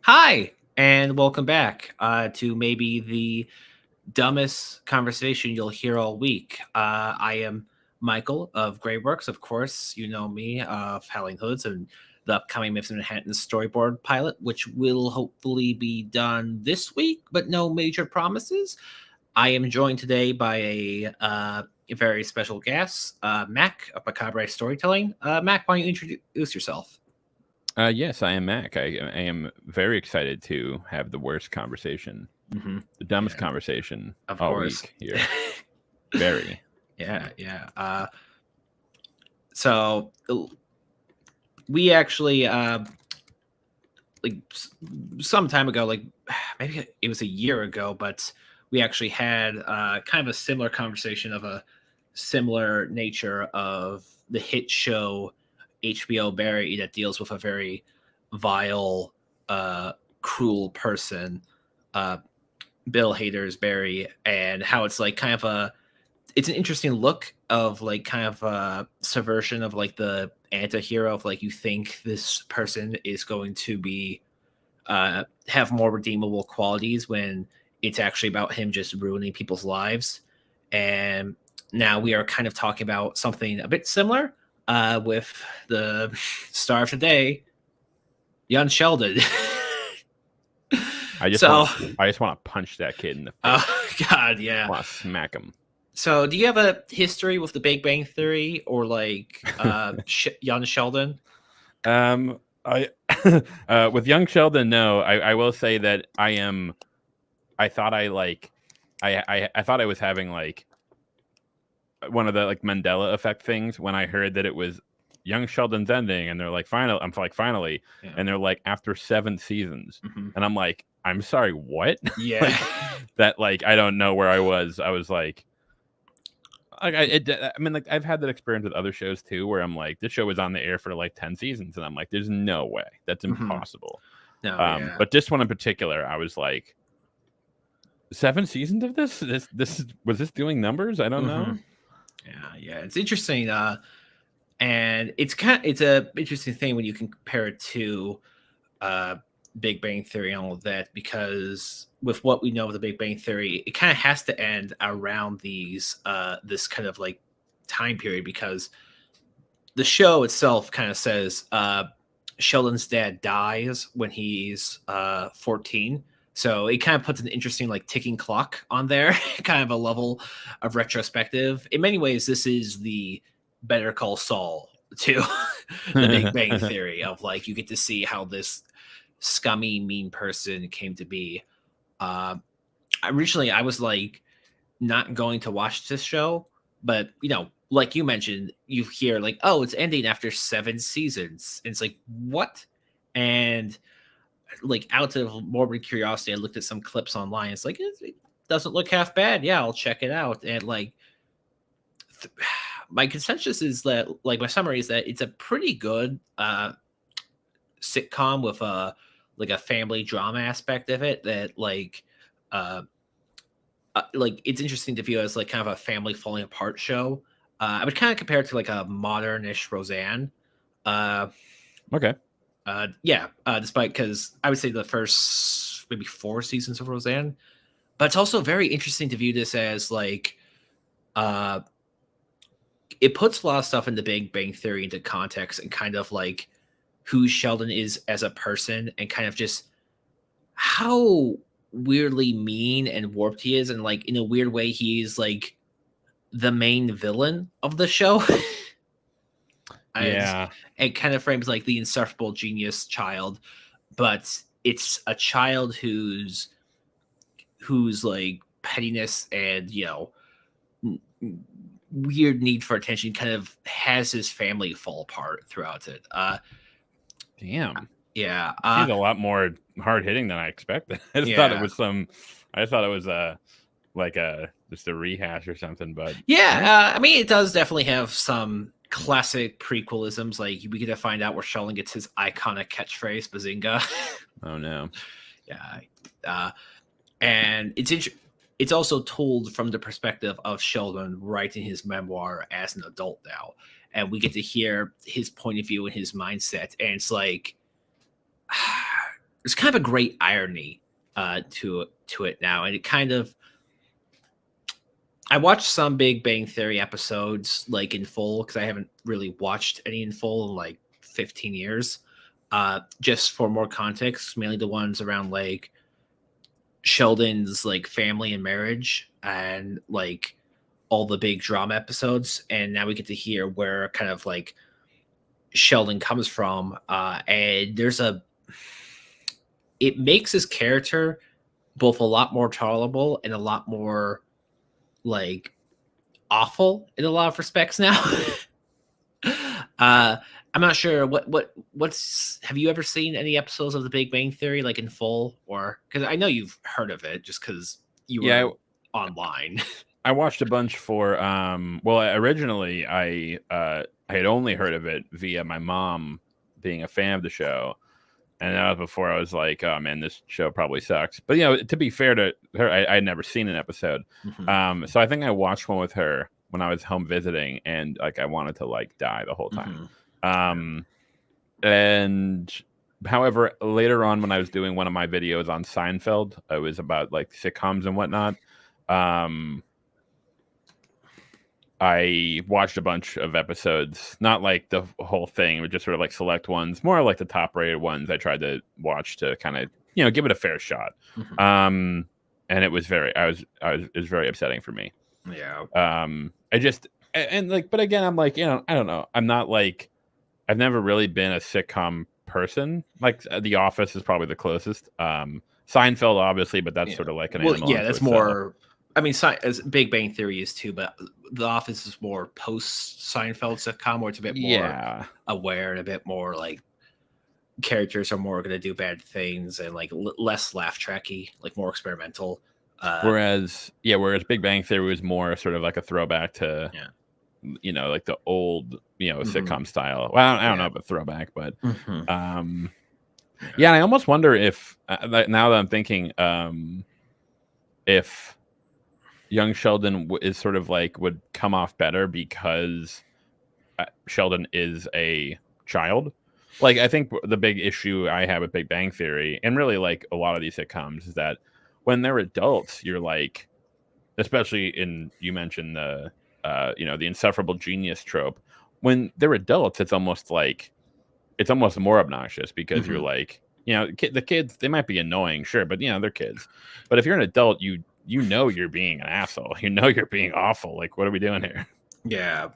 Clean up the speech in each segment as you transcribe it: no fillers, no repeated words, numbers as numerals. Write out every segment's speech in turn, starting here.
Hi, and welcome back to maybe the dumbest conversation you'll hear all week. I am Michael of Greyworks, of course. You know me of Howling Hoods and the upcoming Myths in Manhattan storyboard pilot, which will hopefully be done this week, but no major promises. I am joined today by a very special guest, Mac of Macabre Storytelling. Mac, why don't you introduce yourself? Yes, I am Mac. I am very excited to have the worst conversation, Hmm. the dumbest Yeah, conversation of all course. week here. Very. Yeah. So we actually like some time ago, like maybe it was a year ago, but we actually had kind of a similar conversation of a similar nature of the hit show HBO Barry that deals with a very vile, cruel person, uh, Bill Hader's Barry, and how it's like kind of a it's an interesting look of like kind of a subversion of like the anti-hero of like you think this person is going to be have more redeemable qualities when it's actually about him just ruining people's lives. And now we are kind of talking about something a bit similar with the star of today, Young Sheldon. I just So, want to. I just want to punch that kid in the oh face. God, yeah. I want to smack him. So, do you have a history with the Big Bang Theory or like Young Sheldon? um, I with young Sheldon, no. I will say that I am. I thought I like. I thought I was having like one of the like Mandela effect things when I heard that it was Young Sheldon's ending, and they're like, "Final." I'm like, "Finally," Yeah. and they're like, "After 7 seasons," Hmm. and I'm like, "I'm sorry, what?" Yeah. like that. Like I don't know where I was. I was I mean, like I've had that experience with other shows too, where I'm like, this show was on the air for like 10 seasons, and I'm like, "There's no way. That's Hmm. impossible." No, yeah. But this one in particular, I was like, 7 seasons of this? Was this doing numbers? I don't Hmm. know. Yeah. It's interesting. And it's a interesting thing when you compare it to uh Big Bang Theory and all of that, because with what we know of the Big Bang Theory, it kind of has to end around these this kind of like time period, because the show itself kind of says Sheldon's dad dies when he's 14. So it kind of puts an interesting like ticking clock on there, kind of a level of retrospective. In many ways, this is the Better Call Saul to the Big Bang Theory of like you get to see how this scummy, mean person came to be. Uh, Originally, I was like not going to watch this show, but like you mentioned, you hear like, oh, it's ending after 7 seasons. And it's like, what? And like out of morbid curiosity, I looked at some clips online. It's like it doesn't look half bad. Yeah, I'll check it out. And like th- my consensus is that like my summary is that it's a pretty good sitcom with a like a family drama aspect of it that uh like it's interesting to view as like kind of a family falling apart show. I would kind of compare it to like a modern-ish Roseanne. Uh, Okay. yeah, despite because I would say the first maybe 4 seasons of Roseanne, but it's also very interesting to view this as like uh, it puts a lot of stuff in the Big Bang Theory into context and kind of like who Sheldon is as a person and kind of just how weirdly mean and warped he is, and like in a weird way he's like the main villain of the show. As Yeah. it kind of frames like the insufferable genius child, but it's a child whose like pettiness and n- weird need for attention kind of has his family fall apart throughout it. Damn. Yeah, He's a lot more hard hitting than I expected. I just thought it yeah, was some. I thought it was like a just a rehash or something. But yeah. yeah. I mean, it does definitely have some classic prequelisms. Like we get to find out where Sheldon gets his iconic catchphrase "Bazinga." Oh no. Yeah, uh, and it's also told from the perspective of Sheldon writing his memoir as an adult now, and we get to hear his point of view and his mindset, and it's like there's kind of a great irony to it now, and it kind of I watched some Big Bang Theory episodes like in full because I haven't really watched any in full in like 15 years. Just for more context, mainly the ones around like Sheldon's like family and marriage and like all the big drama episodes. And now we get to hear where kind of like Sheldon comes from. And it makes his character both a lot more tolerable and a lot more like awful in a lot of respects now. I'm not sure what's have you ever seen any episodes of The Big Bang Theory like in full, or because I know you've heard of it just because you were online. I watched a bunch for well, originally I had only heard of it via my mom being a fan of the show. And that was before I was like, oh man, this show probably sucks. But to be fair to her, I had never seen an episode. Mm-hmm. So I think I watched one with her when I was home visiting, and like I wanted to like die the whole time. And however, later on when I was doing one of my videos on Seinfeld, it was about like sitcoms and whatnot. I watched a bunch of episodes, not like the whole thing, but just sort of like select ones, more like the top rated ones I tried to watch to kind of, give it a fair shot. And it was it was very upsetting for me. Yeah. But again, I'm like, I don't know. I'm not like, I've never really been a sitcom person. Like The Office is probably the closest. Seinfeld, obviously, but that's sort of like an animal. Yeah, that's more. I mean, as Big Bang Theory is too, but The Office is more post Seinfeld sitcom, where it's a bit more aware and a bit more like characters are more going to do bad things and like less laugh tracky, like more experimental. Whereas Big Bang Theory was more sort of like a throwback to, like the old, sitcom style. Well, I don't know about throwback, but and I almost wonder if now that I'm thinking, if Young Sheldon is sort of like would come off better because Sheldon is a child. Like, I think the big issue I have with Big Bang Theory and really like a lot of these sitcoms is that when they're adults, you're like, especially you mentioned the insufferable genius trope. When they're adults, it's almost more obnoxious because you're like, the kids, they might be annoying, sure, but they're kids. But if you're an adult, you're being an asshole. You're being awful. Like, what are we doing here? Yeah.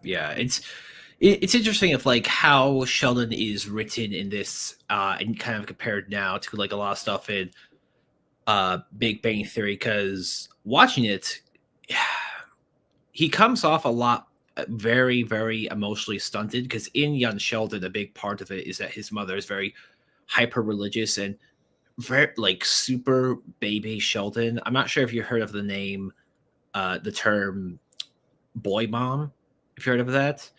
It's interesting of like how Sheldon is written in this and kind of compared now to like a lot of stuff in Big Bang Theory, because watching it, he comes off a lot very, very emotionally stunted, because in Young Sheldon, a big part of it is that his mother is very hyper religious and very like super baby Sheldon. I'm not sure if you heard of the term boy mom, if you heard of that,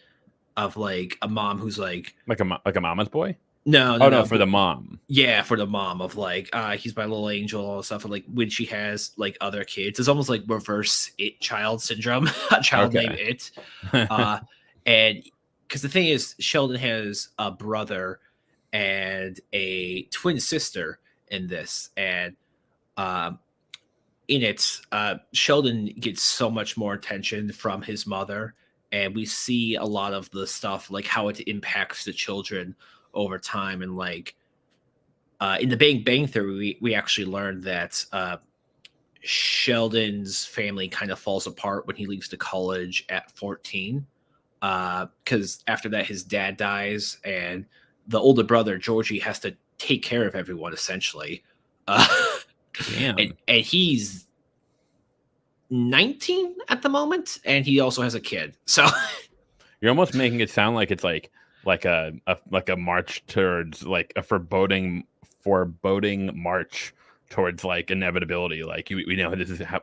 of like a mom who's like a mama's boy. No, for the mom. Yeah, for the mom of like, he's my little angel, all stuff. And like when she has like other kids, it's almost like reverse it child syndrome, a child named It. And because the thing is, Sheldon has a brother and a twin sister in this, and in it, Sheldon gets so much more attention from his mother, and we see a lot of the stuff like how it impacts the children over time. And like in the Big Bang Theory, we actually learned that Sheldon's family kind of falls apart when he leaves to college at 14, because after that his dad dies and the older brother Georgie has to take care of everyone essentially. And he's 19 at the moment, and he also has a kid. So you're almost making it sound like it's like a march towards like a foreboding march towards like inevitability. Like we know this is how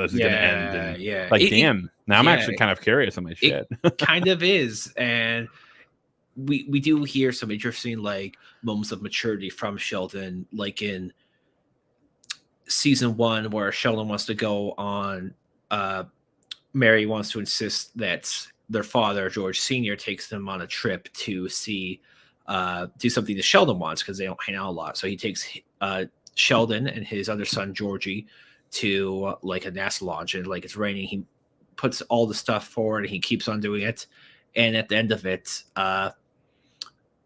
this is going to end. And like, damn. Now I'm actually kind of curious on my shit. It kind of is, and we do hear some interesting like moments of maturity from Sheldon, like in season 1 where Sheldon wants to go on. Mary wants to insist that their father, George Sr., takes them on a trip to see do something that Sheldon wants because they don't hang out a lot. So he takes Sheldon and his other son Georgie to like a NASA launch, and like it's raining. He puts all the stuff forward, and he keeps on doing it. And at the end of it,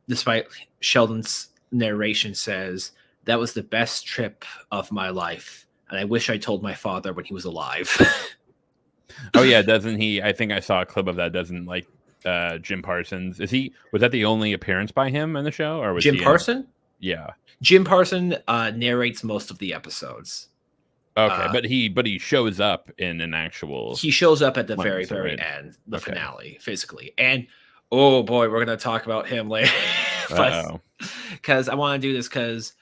despite Sheldon's narration, says that was the best trip of my life, and I wish I told my father when he was alive. Oh yeah, doesn't he? I think I saw a clip of that. Doesn't like Jim Parsons? Was that the only appearance by him in the show, or was Jim he Parson? Yeah. Jim Parson narrates most of the episodes. Okay, but he shows up in an actual. He shows up at the very episode, right? end, the finale, physically, and oh boy, we're gonna talk about him later. Because I want to do this because,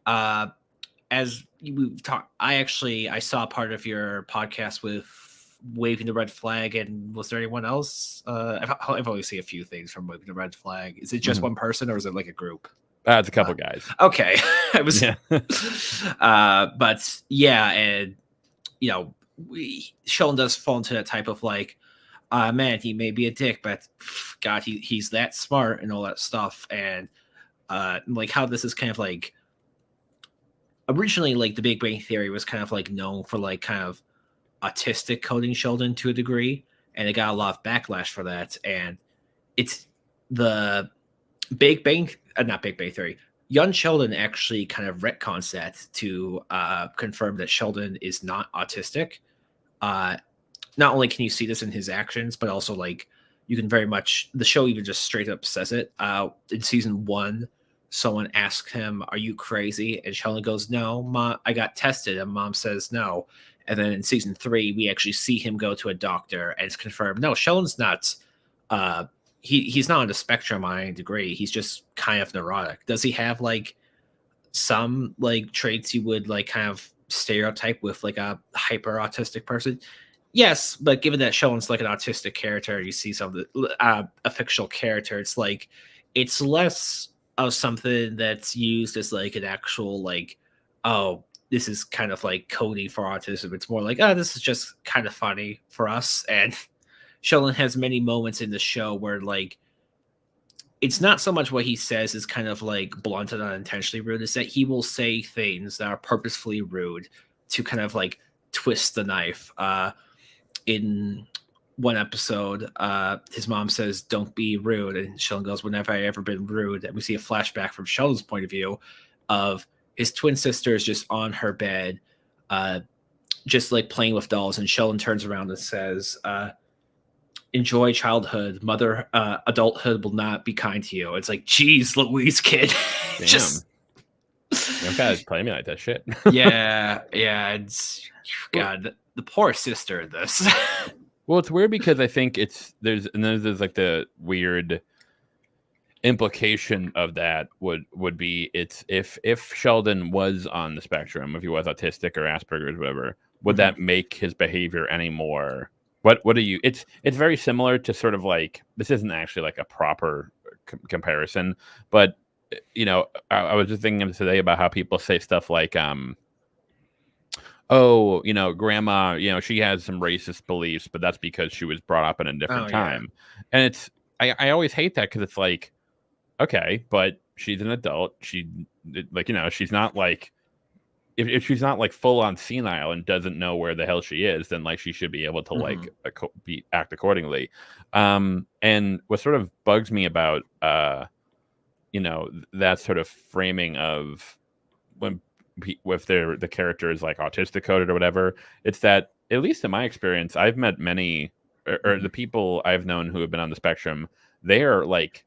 as we've talked, I saw part of your podcast with waving the red flag, and was there anyone else? I've only seen a few things from waving the red flag. Is it just one person, or is it like a group? It's a couple guys. Okay, I was. Yeah. But yeah, and Sheldon does fall into that type of like, man, he may be a dick, but God, he's that smart and all that stuff, and like how this is kind of like. Originally, like the Big Bang Theory was kind of like known for like kind of autistic coding Sheldon to a degree, and it got a lot of backlash for that. And it's the not Big Bang Theory. Young Sheldon actually kind of retcons that to confirm that Sheldon is not autistic. Not only can you see this in his actions, but also like you can very much, the show even just straight up says it. In season 1, someone asks him, "Are you crazy?" And Sheldon goes, "No, Mom, I got tested." And Mom says no. And then in season 3, we actually see him go to a doctor, and it's confirmed, no, Sheldon's not. He's not on the spectrum on any degree. He's just kind of neurotic. Does he have like some like traits you would like kind of stereotype with like a hyper autistic person? Yes, but given that Sheldon's like an autistic character, you see something a fictional character. It's like it's less of something that's used as like an actual like, oh, this is kind of like coding for autism. It's more like, oh, this is just kind of funny for us. And Sheldon has many moments in the show where like it's not so much what he says is kind of like blunt and unintentionally rude, is that he will say things that are purposefully rude to kind of like twist the knife. In one episode, his mom says, "Don't be rude," and Sheldon goes, "When have I ever been rude?" And we see a flashback from Sheldon's point of view of his twin sisters just on her bed, just like playing with dolls, and Sheldon turns around and says, "Enjoy childhood. Adulthood will not be kind to you." It's like, geez, Louise, kid. Damn. Just you guys play me like that shit. yeah. It's God, the poor sister in this. Well, it's weird because I think there's like the weird implication of that would be it's if Sheldon was on the spectrum, if he was autistic or Asperger's, whatever, would that make his behavior any more? What do you? It's very similar to sort of like, this isn't actually like a proper comparison, but I was just thinking today about how people say stuff like oh, grandma, she has some racist beliefs, but that's because she was brought up in a different time. Yeah. And I always hate that because it's like, okay, but she's an adult. She's not like, if she's not like full on senile and doesn't know where the hell she is, then like she should be able to like act accordingly. And what sort of bugs me about, that sort of framing of when with the character is like autistic coded or whatever, it's that, at least in my experience, I've met many or the people I've known who have been on the spectrum, they are like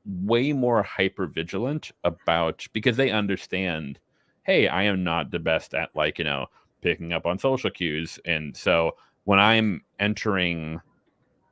way more hyper vigilant about, because they understand, hey, I am not the best at like, picking up on social cues. And so when I'm entering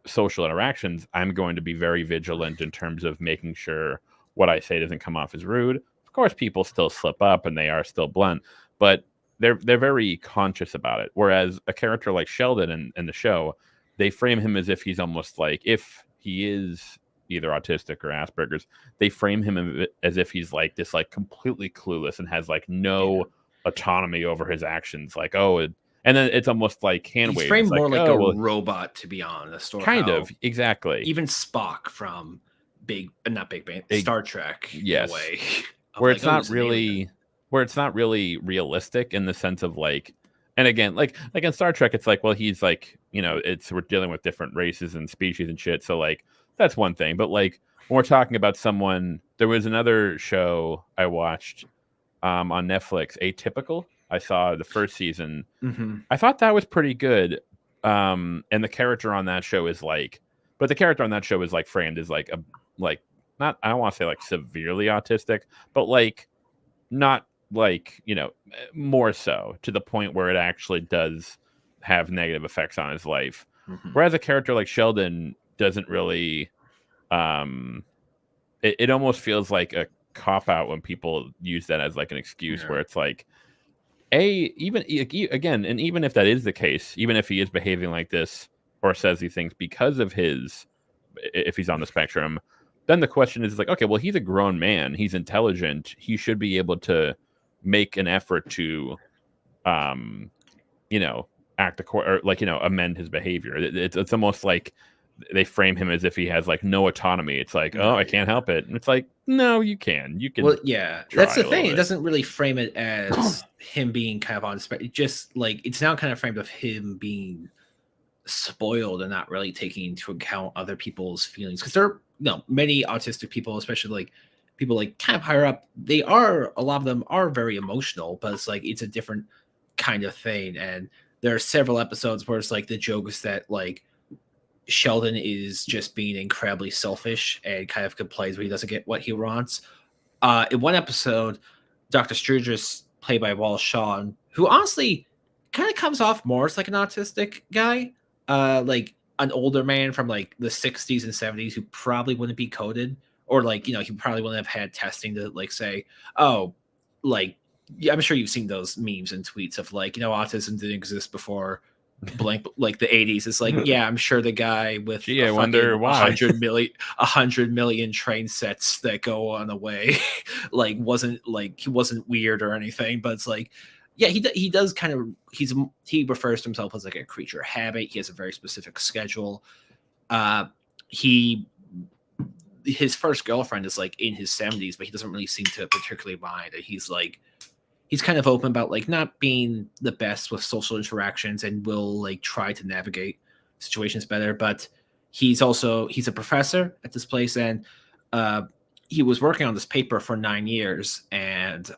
social interactions, I'm going to be very vigilant in terms of making sure what I say doesn't come off as rude. Of course, people still slip up and they are still blunt, but they're very conscious about it. Whereas a character like Sheldon in the show, they frame him as if he's almost like, if he is either autistic or Asperger's, they frame him as if he's like this, like completely clueless and has like no autonomy over his actions. Like, and then it's almost like hand wave. He's framed more like a robot, to be honest. Or kind of, exactly. Even Spock from Star Trek, yes. in a way. of like, oh, there's an alien. where it's not really realistic in the sense of like, and again, like in Star Trek, it's like, well, he's like, it's we're dealing with different races and species and shit, so like that's one thing. But like when we're talking about someone, there was another show I watched on Netflix, Atypical. I saw the first season. Mm-hmm. I thought that was pretty good. And the character on that show is like, but the character on that show is like framed as like a like not I don't want to say like severely autistic, but like not like more so to the point where it actually does have negative effects on his life. Mm-hmm. Whereas a character like Sheldon doesn't really. It almost feels like a cop out when people use that as like an excuse where it's like again, and even if that is the case, even if he is behaving like this or says these things because of if he's on the spectrum, then the question is like, okay, well, he's a grown man, he's intelligent, he should be able to make an effort to act or like amend his behavior. It's almost like they frame him as if he has like no autonomy. It's like, oh, I can't help it. And it's like, no, you can. You can. Well, yeah, that's the thing. It doesn't really frame it as him being kind of on spectrum. Just like it's now kind of framed of him being spoiled and not really taking into account other people's feelings. Because there are many autistic people, especially like people like kind of higher up. A lot of them are very emotional, but it's like it's a different kind of thing. And there are several episodes where it's like the joke is that like Sheldon is just being incredibly selfish and kind of complains when he doesn't get what he wants. In one episode, Dr. Sturgis, played by Wallace Shawn, who honestly kind of comes off more as like an autistic guy, like an older man from like the 60s and 70s who probably wouldn't be coded, or like, he probably wouldn't have had testing to like say, oh, like, yeah, I'm sure you've seen those memes and tweets of like, autism didn't exist before blank like the 80s. It's like, yeah, I'm sure the guy with I wonder why 100 million train sets that go on the way like he wasn't weird or anything, but it's like, yeah, he does kind of he refers to himself as like a creature of habit. He has a very specific schedule. His first girlfriend is like in his 70s, but he doesn't really seem to particularly mind. He's kind of open about like not being the best with social interactions and will like try to navigate situations better. But he's a professor at this place, and he was working on this paper for 9 years, and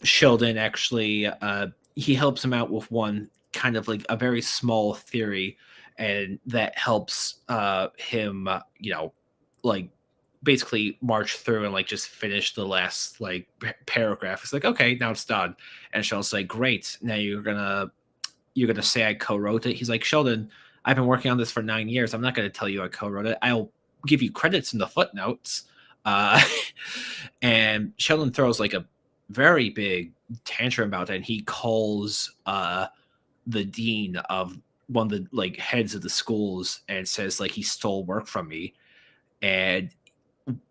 Sheldon actually he helps him out with one kind of like a very small theory, and that helps him like basically march through and like just finish the last like paragraph. It's like, okay, now it's done. And Sheldon's like, great, now you're gonna say I co-wrote it. He's like, Sheldon, I've been working on this for 9 years. I'm not gonna tell you I co-wrote it. I'll give you credits in the footnotes. And Sheldon throws like a very big tantrum about it, and he calls the dean of one of the like heads of the schools and says like he stole work from me. And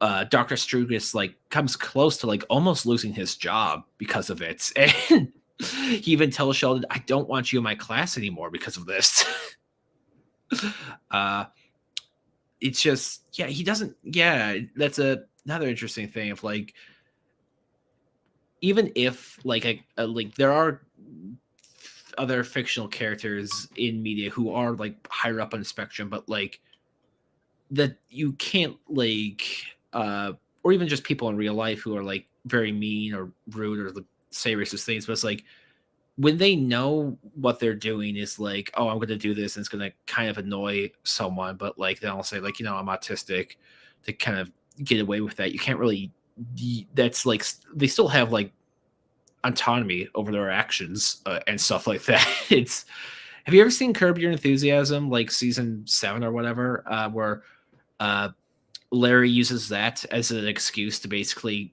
Dr. Strugus like comes close to like almost losing his job because of it. And he even tells Sheldon, I don't want you in my class anymore because of this. It's just, yeah, he doesn't, yeah, that's another interesting thing of like, even if like like there are other fictional characters in media who are like higher up on the spectrum, but like that you can't like or even just people in real life who are like very mean or rude or say racist things, but it's like when they know what they're doing is like, oh, I'm going to do this and it's going to kind of annoy someone, but like they'll say like, I'm autistic, to kind of get away with that. You can't really, that's like, they still have like autonomy over their actions and stuff like that. Have you ever seen Curb Your Enthusiasm, like season 7 or whatever, where Larry uses that as an excuse to basically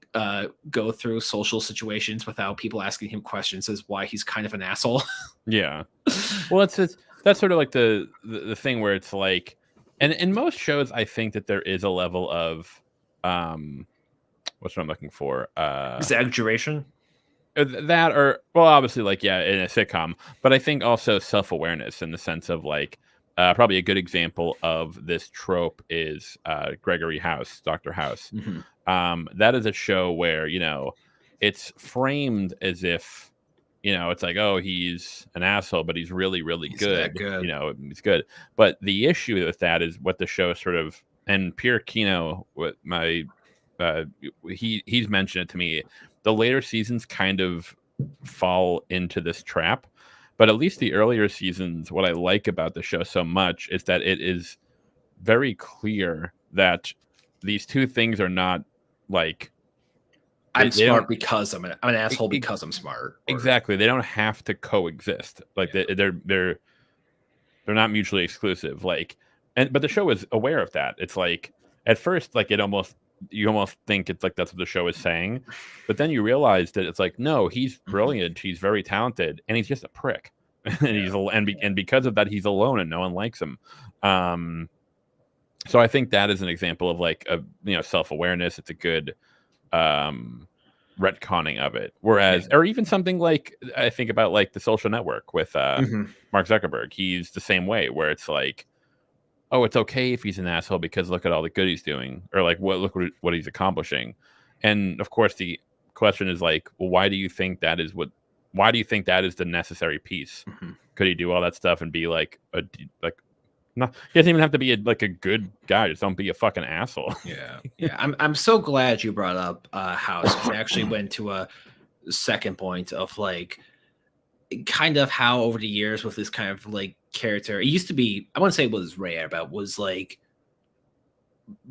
go through social situations without people asking him questions as why he's kind of an asshole? Yeah. Well, that's sort of like the thing where it's like, and in most shows, I think that there is a level of what's what I'm looking for? Exaggeration? That, or, well, obviously, like, yeah, in a sitcom, but I think also self-awareness in the sense of like, probably a good example of this trope is Gregory House, Dr. House. That is a show where, it's framed as if, it's like, oh, he's an asshole, but he's really, really He's that good. good. He's good. But the issue with that is what the show sort of, and Pierre Kino, he's mentioned it to me. The later seasons kind of fall into this trap, but at least the earlier seasons, what I like about the show so much is that it is very clear that these two things are not like I'm smart because I'm an asshole because I'm smart. Exactly. They don't have to coexist. Like they're not mutually exclusive. But the show is aware of that. It's like at first, like you almost think it's like that's what the show is saying, but then you realize that it's like, no, he's brilliant. He's very talented, and he's just a prick. And because of that, he's alone, and no one likes him. So I think that is an example of like self-awareness. It's a good retconning of it. Whereas, or even something like I think about like The Social Network with Mark Zuckerberg. He's the same way, where it's like, oh, it's okay if he's an asshole because look at all the good he's doing, or like look what he's accomplishing. And of course, the question is like, well, why do you think that is the necessary piece? Could he do all that stuff and be like no, he doesn't even have to be a good guy. Just don't be a fucking asshole. Yeah. I'm so glad you brought up House, because I actually went to a second point of like kind of how over the years with this kind of like character, it used to be, I wouldn't say it was rare, but was like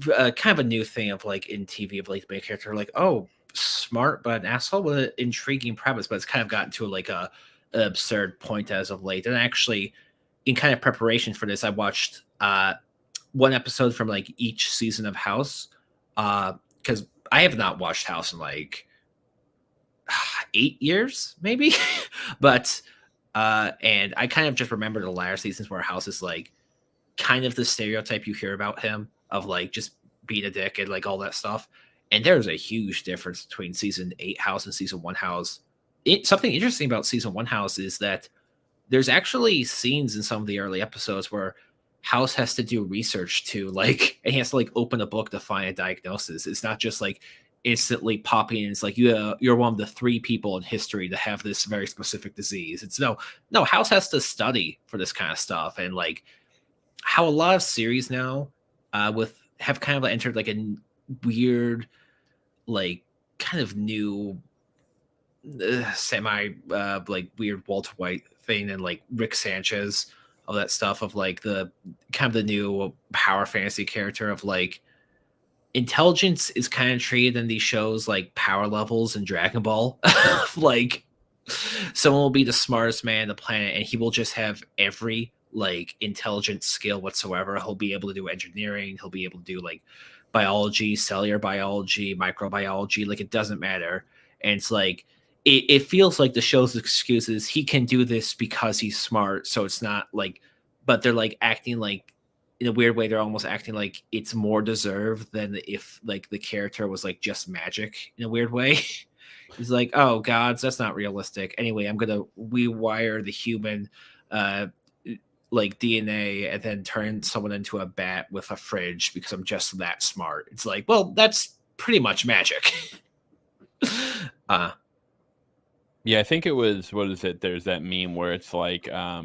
kind of a new thing of like in TV of like the main character, like, oh, smart but an asshole with an intriguing premise, but it's kind of gotten to like an absurd point as of late. And actually, in kind of preparation for this, I watched one episode from like each season of House, because I have not watched House in like 8 years, maybe. But and I kind of just remember the latter seasons where House is like kind of the stereotype you hear about him of like just being a dick and like all that stuff. And there's a huge difference between season 8 House and season 1 House. Something interesting about season 1 House is that there's actually scenes in some of the early episodes where House has to do research to like, and he has to like open a book to find a diagnosis. It's not just like instantly popping in. It's like you're one of the 3 people in history to have this very specific disease. It's no, House has to study for this kind of stuff. And like how a lot of series now have kind of entered like a weird, like kind of new semi like weird Walter White thing, and like Rick Sanchez, all that stuff of like the kind of the new power fantasy character of like intelligence is kind of treated in these shows like power levels in Dragon Ball. Like someone will be the smartest man on the planet and he will just have every like intelligent skill whatsoever. He'll be able to do engineering, he'll be able to do like biology, cellular biology, microbiology, like it doesn't matter. And it's like it feels like the show's excuse is he can do this because he's smart. So it's not like, but they're like acting like in a weird way, they're almost acting like it's more deserved than if like the character was like just magic in a weird way. He's like, oh gods, that's not realistic. Anyway, I'm gonna rewire the human like DNA and then turn someone into a bat with a fridge because I'm just that smart. It's like, well, that's pretty much magic. Yeah, I think it was, what is it? There's that meme where it's like, I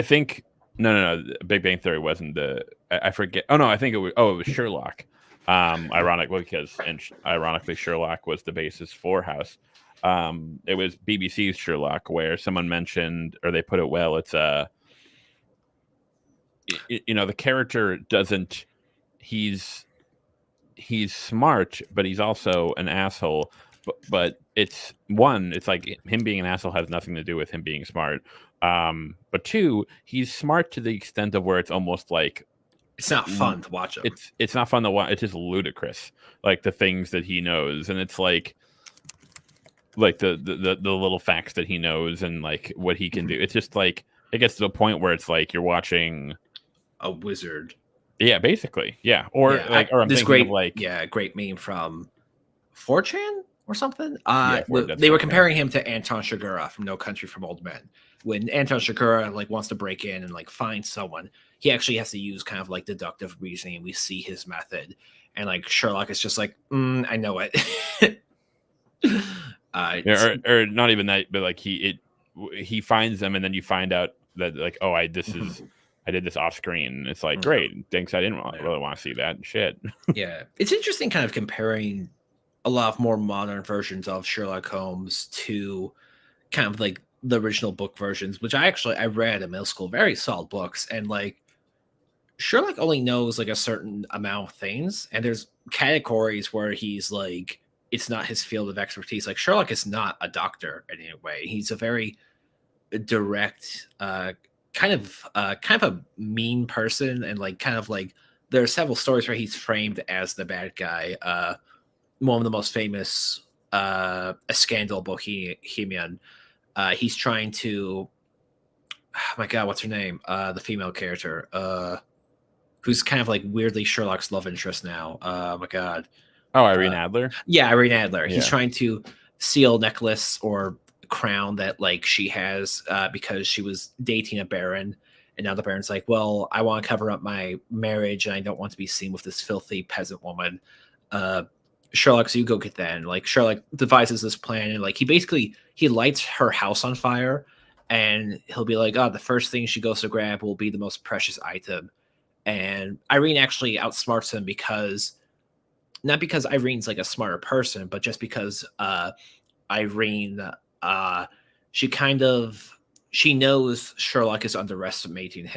think, no, Big Bang Theory wasn't I forget. Oh no, I think it was Sherlock. Ironically Sherlock was the basis for House. It was BBC's Sherlock where someone mentioned, or they put it well, it's the character doesn't, he's smart, but he's also an asshole. But it's like him being an asshole has nothing to do with him being smart. But 2, he's smart to the extent of where it's almost like it's not fun to watch him. It's not fun to watch. It's just ludicrous, like the things that he knows, and it's like the little facts that he knows and like what he can do. It's just like it gets to the point where it's like you're watching a wizard. Yeah, basically. Yeah. Or I'm this thinking great, of like great meme from 4chan. or something. Yeah, Ford Death They were Stranding. comparing him to Anton Chigurh from No Country for Old Men. When Anton Chigurh like wants to break in and like find someone, he actually has to use kind of like deductive reasoning. We see his method, and like Sherlock is just like, I know it. Yeah, or not even that, but like he finds them, and then you find out that like, oh, I did this off screen. And it's like, great, thanks. I didn't really want to see that shit. Yeah, it's interesting, kind of comparing a lot of more modern versions of Sherlock Holmes to kind of like the original book versions, which I read in middle school. Very solid books, and like Sherlock only knows like a certain amount of things, and there's categories where he's like it's not his field of expertise. Like Sherlock is not a doctor in any way. He's a very direct, kind of a mean person, and like kind of like there are several stories where he's framed as the bad guy. One of the most famous, a scandal bohemian. He's trying to. Oh my God, what's her name? The female character. Who's kind of like weirdly Sherlock's love interest now. Oh my God. Oh, Irene Adler. Yeah, Irene Adler. Yeah. He's trying to steal a necklace or crown that like she has because she was dating a baron, and now the baron's like, well, I want to cover up my marriage and I don't want to be seen with this filthy peasant woman. uh Sherlock, so you go get that. And like Sherlock devises this plan, and like he lights her house on fire, and he'll be like, oh, the first thing she goes to grab will be the most precious item. And Irene actually outsmarts him, because not because Irene's like a smarter person, but just because Irene, uh, she kind of she knows Sherlock is underestimating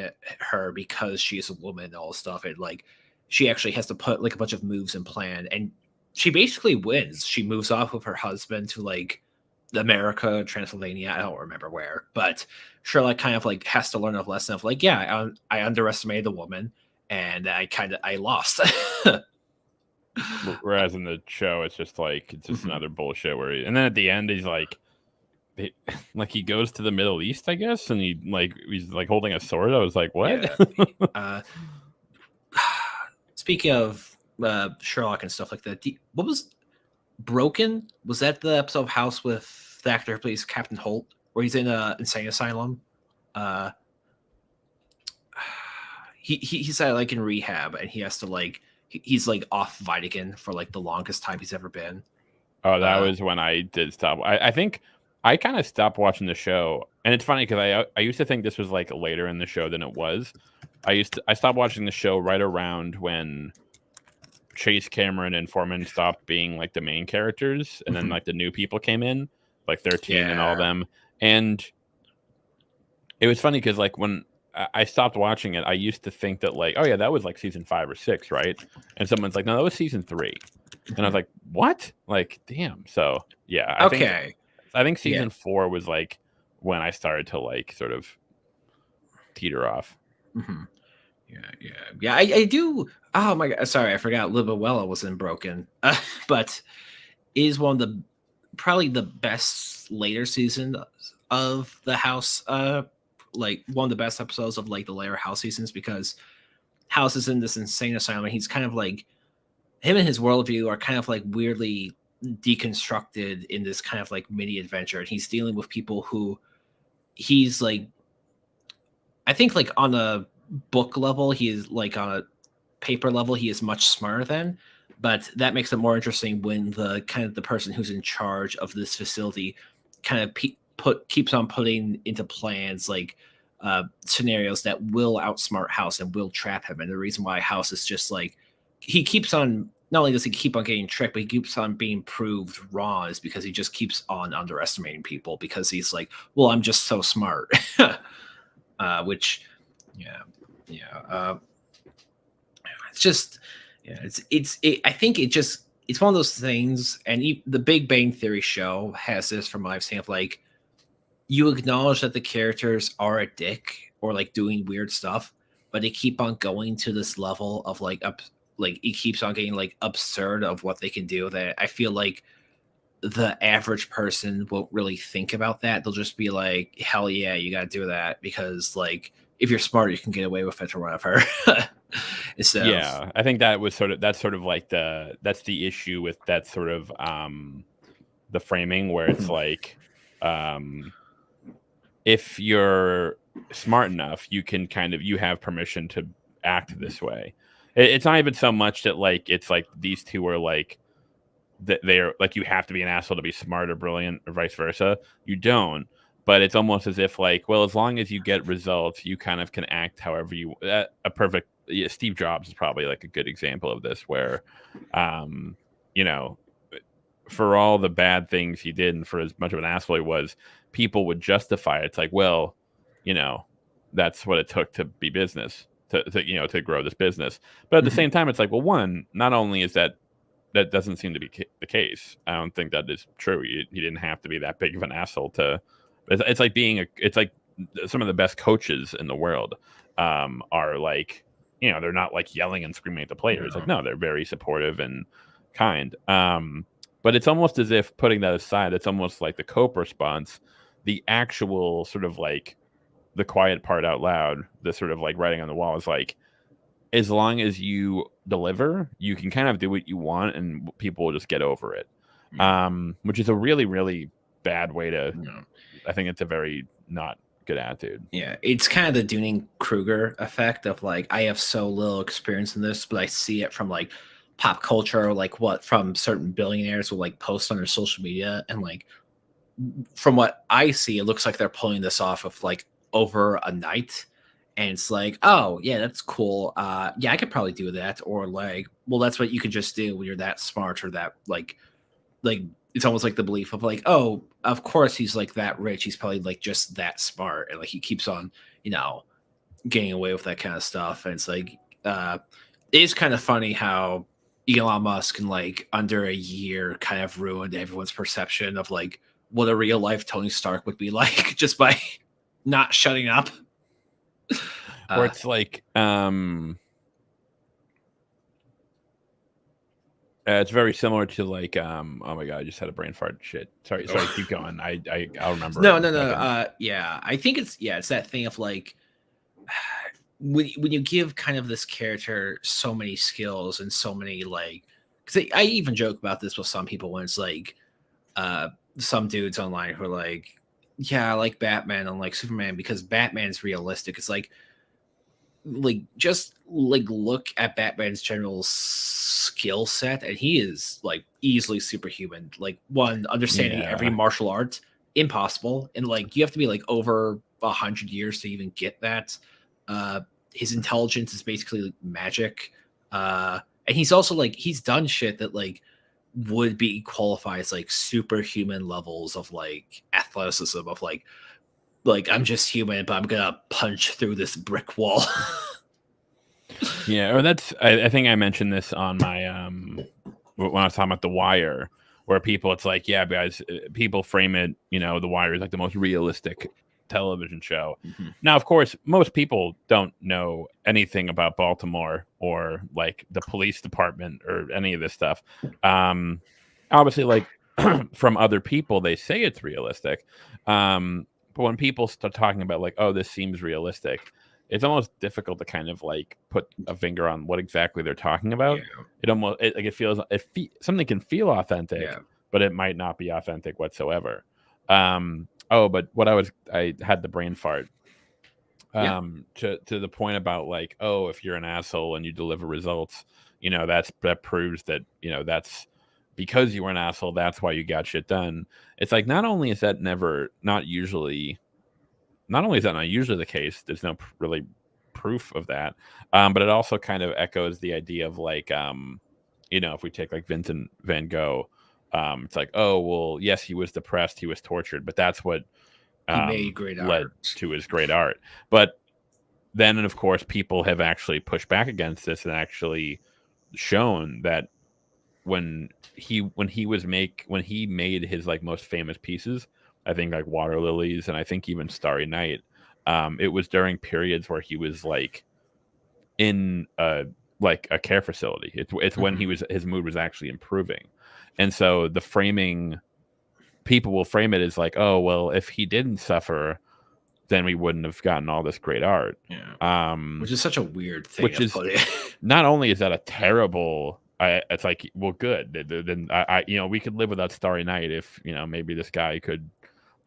her because she's a woman and all this stuff, and like she actually has to put like a bunch of moves in plan, and she basically wins. She moves off with her husband to like America, Transylvania, I don't remember where, but Sherlock kind of like has to learn a lesson of like, yeah, I underestimated the woman, and I lost. Whereas in the show, it's just another bullshit. And then at the end, he's like, he goes to the Middle East, I guess, and he's like holding a sword. I was like, what? Yeah. Speaking of Sherlock and stuff like that, what was Broken? Was that the episode of House with the actor who plays Captain Holt, where he's in a insane asylum? He's like in rehab, and he has to like he's like off Vatican for like the longest time he's ever been. Oh, that was when I did stop. I think I kind of stopped watching the show, and it's funny because I used to think this was like later in the show than it was. I stopped watching the show right around when Chase, Cameron, and Foreman stopped being like the main characters, and then like the new people came in, like 13 and all them. And it was funny because like when I stopped watching it, I used to think that like, oh yeah, that was like season 5 or 6, right? And someone's like, no, that was season 3. And I was like, what? Like, damn. So yeah, I think season 4 was like when I started to like sort of teeter off. Mm-hmm. Yeah. I do. Oh my God, sorry, I forgot. Libowella was in Broken, but is one of the probably the best later season of the House. Like one of the best episodes of like the later House seasons, because House is in this insane asylum, and he's kind of like him and his worldview are kind of like weirdly deconstructed in this kind of like mini adventure, and he's dealing with people who he's like, I think like on a book level he is like on a paper level he is much smarter than, but that makes it more interesting when the kind of the person who's in charge of this facility kind of keeps on putting into plans like scenarios that will outsmart House and will trap him. And the reason why House is just like he keeps on, not only does he keep on getting tricked, but he keeps on being proved wrong, is because he just keeps on underestimating people, because he's like, well, I'm just so smart. Which it's just I think it's one of those things. And the Big Bang Theory show has this, from what I've seen, of like, you acknowledge that the characters are a dick or like doing weird stuff, but they keep on going to this level of like it keeps on getting like absurd of what they can do, that I feel like the average person won't really think about that. They'll just be like, hell yeah, you gotta do that, because like if you're smart you can get away with it or whatever. I think that's sort of like that's the issue with that sort of the framing where it's like, if you're smart enough, you can you have permission to act this way. It's not even so much that like it's like these two are like that they're like you have to be an asshole to be smart or brilliant or vice versa. You don't. But it's almost as if like, well, as long as you get results, you kind of can act however you. A perfect Steve Jobs is probably like a good example of this, where, you know, for all the bad things he did and for as much of an asshole he was, people would justify it. It's like, well, you know, that's what it took to be business, to grow this business. But at the same time, it's like, well, one, not only is that doesn't seem to be the case. I don't think that is true. He didn't have to be that big of an asshole to. It's like it's like some of the best coaches in the world are like, they're not like yelling and screaming at the players. Like, no, they're very supportive and kind. But it's almost as if, putting that aside, it's almost like the cope response, the actual sort of like the quiet part out loud, the sort of like writing on the wall is like, as long as you deliver, you can kind of do what you want and people will just get over it. Which is a really, really bad way to, I think it's a very not good attitude. Yeah, it's kind of the Dunning-Kruger effect of like, I have so little experience in this, but I see it from like pop culture, or like what from certain billionaires will like post on their social media, and like from what I see, it looks like they're pulling this off of like over a night, and it's like, oh yeah, that's cool. Yeah, I could probably do that, or like, well, that's what you can just do when you're that smart, or that like it's almost like the belief of like, oh, of course he's like that rich, he's probably like just that smart, and like he keeps on, getting away with that kind of stuff. And it's like, it is kind of funny how Elon Musk in like under a year kind of ruined everyone's perception of like what a real life Tony Stark would be like just by not shutting up. Or it's like, it's very similar to like, oh my god, I just had a brain fart. Shit, sorry, keep going. I'll remember. No. Yeah, I think it's that thing of like, when you give kind of this character so many skills and so many like, because I even joke about this with some people when it's like, some dudes online who are like, yeah, I like Batman and like Superman because Batman's realistic. It's like just like look at Batman's general skill set, and he is like easily superhuman. Like, one, understanding every martial art, impossible, and like you have to be like over 100 years to even get that. His intelligence is basically like magic, and he's also like, he's done shit that like would be qualified as like superhuman levels of like athleticism, of like I'm just human, but I'm gonna punch through this brick wall. Yeah, or that's, I think I mentioned this on my when I was talking about The Wire, where people, it's like, yeah, guys, people frame it, The Wire is like the most realistic television show. Now, of course, most people don't know anything about Baltimore or like the police department or any of this stuff. Obviously, like from other people, they say it's realistic. But when people start talking about like, oh, this seems realistic, it's almost difficult to kind of like put a finger on what exactly they're talking about. It almost it feels something can feel authentic, but it might not be authentic whatsoever. But I had the brain fart. To the point about like, oh, if you're an asshole and you deliver results, that proves that, that's because you were an asshole, that's why you got shit done. It's like, not only is that not usually the case, there's no really proof of that, but it also kind of echoes the idea of like, if we take like Vincent van Gogh, it's like, oh, well, yes, he was depressed, he was tortured, but that's what he made great led art. to his great art. But then, of course, people have actually pushed back against this and actually shown that when he made his like most famous pieces, I think like Water Lilies and I think even Starry Night, it was during periods where he was like in a care facility. It's when his mood was actually improving. And so people will frame it as like, oh, well, if he didn't suffer, then we wouldn't have gotten all this great art. Which is such a weird thing. Not only is that a terrible it's like, well, good. Then I we could live without Starry Night if maybe this guy could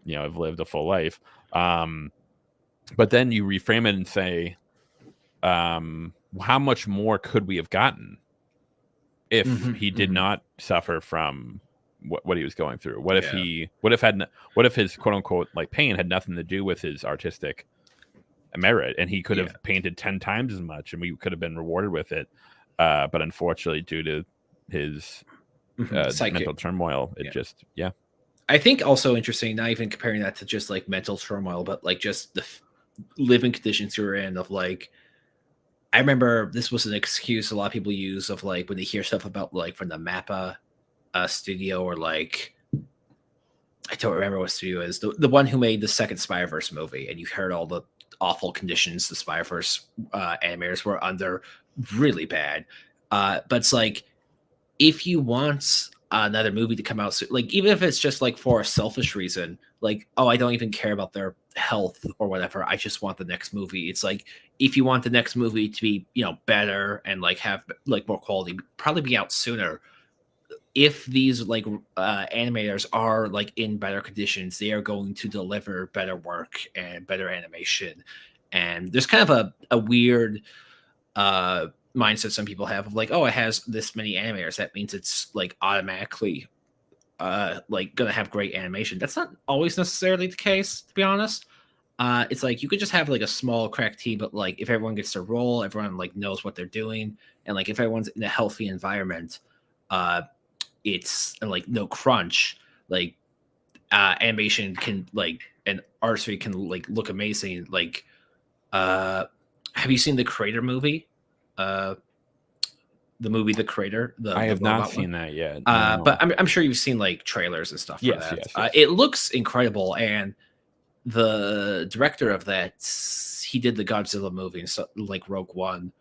have lived a full life. But then you reframe it and say, how much more could we have gotten if he did not suffer from what he was going through? What if what if his quote unquote like pain had nothing to do with his artistic merit, and he could have painted 10 times as much, and we could have been rewarded with it. But unfortunately, due to his mental turmoil, it just I think also interesting, not even comparing that to just like mental turmoil, but like just the living conditions you're in of like, I remember this was an excuse a lot of people use of like when they hear stuff about like from the Mappa studio, or like, I don't remember what studio it is, the one who made the second Spider-Verse movie, and you heard all the awful conditions the Spider-Verse animators were under, really bad. But it's like, if you want another movie to come out soon, like even if it's just like for a selfish reason, like, oh, I don't even care about their health or whatever, I just want the next movie. It's like, if you want the next movie to be better and like have like more quality, probably be out sooner. If these like animators are like in better conditions, they are going to deliver better work and better animation. And there's kind of a weird mindset some people have of like, oh, it has this many animators, that means it's like automatically like gonna have great animation. That's not always necessarily the case, to be honest. It's like you could just have like a small crack team, but like if everyone gets to roll, everyone like knows what they're doing, and like if everyone's in a healthy environment, it's and like no crunch, like animation can like and artistry can like look amazing. Like have you seen the Creator movie? The movie The Creator. I have not seen that yet. No. But I'm sure you've seen like trailers and stuff for that. Yes. It looks incredible, and the director of that, he did the Godzilla movie and so like Rogue One.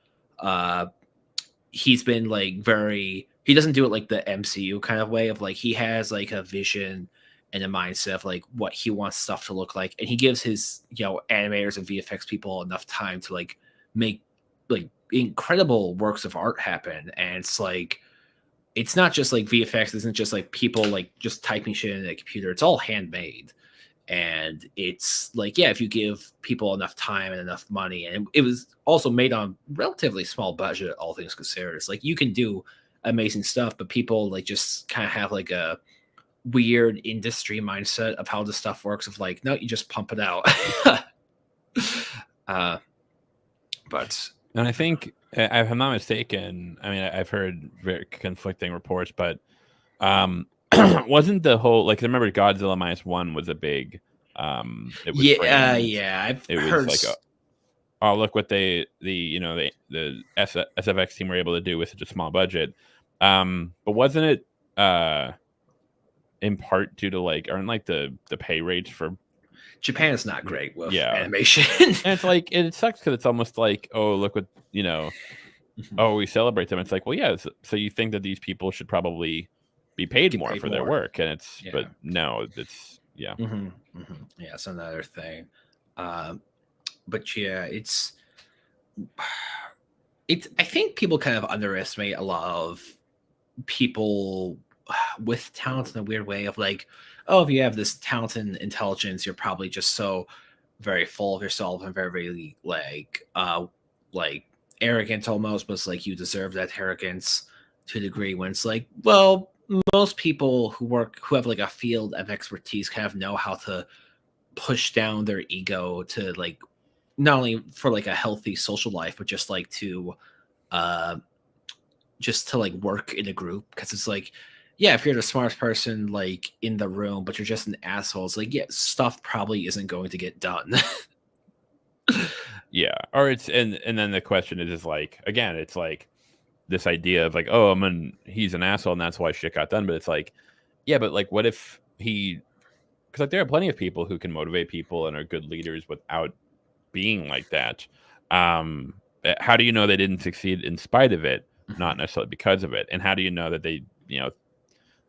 He's been like he doesn't do it like the MCU kind of way of like, he has like a vision and a mindset of like what he wants stuff to look like, and he gives his animators and VFX people enough time to like make like incredible works of art happen. And it's like, it's not just like VFX isn't just like people like just typing shit in a computer, it's all handmade. And it's like, yeah, if you give people enough time and enough money, and it was also made on relatively small budget, all things considered, it's like you can do amazing stuff, but people like just kind of have like a weird industry mindset of how this stuff works of like, no, you just pump it out. But and I think, if I'm not mistaken, I mean, I've heard very conflicting reports, but wasn't the whole like, I remember Godzilla -1 was a big it was I've heard was like oh, look what the SFX team were able to do with such a small budget. But wasn't it in part due to like, aren't like the pay rates for Japan is not great with animation. And it's like, it sucks because it's almost like, oh, look what oh, we celebrate them. It's like, well, yeah, so you think that these people should probably be paid more for their work, and it's but no, it's yeah, it's another thing. But yeah, it's I think people kind of underestimate a lot of people with talent in a weird way of like, oh, if you have this talent and intelligence, you're probably just so very full of yourself and very, very like arrogant almost, but it's like you deserve that arrogance to a degree, when it's like, well, most people who have like a field of expertise kind of know how to push down their ego to like, not only for like a healthy social life, but just like to like work in a group. Because it's like, yeah, if you're the smartest person like in the room, but you're just an asshole, it's like, yeah, stuff probably isn't going to get done. Yeah, or it's and then the question is like, again, it's like this idea of like, oh, he's an asshole and that's why shit got done. But it's like, yeah, but like, what if because like there are plenty of people who can motivate people and are good leaders without being like that. How do you know they didn't succeed in spite of it, not necessarily because of it? And how do you know that they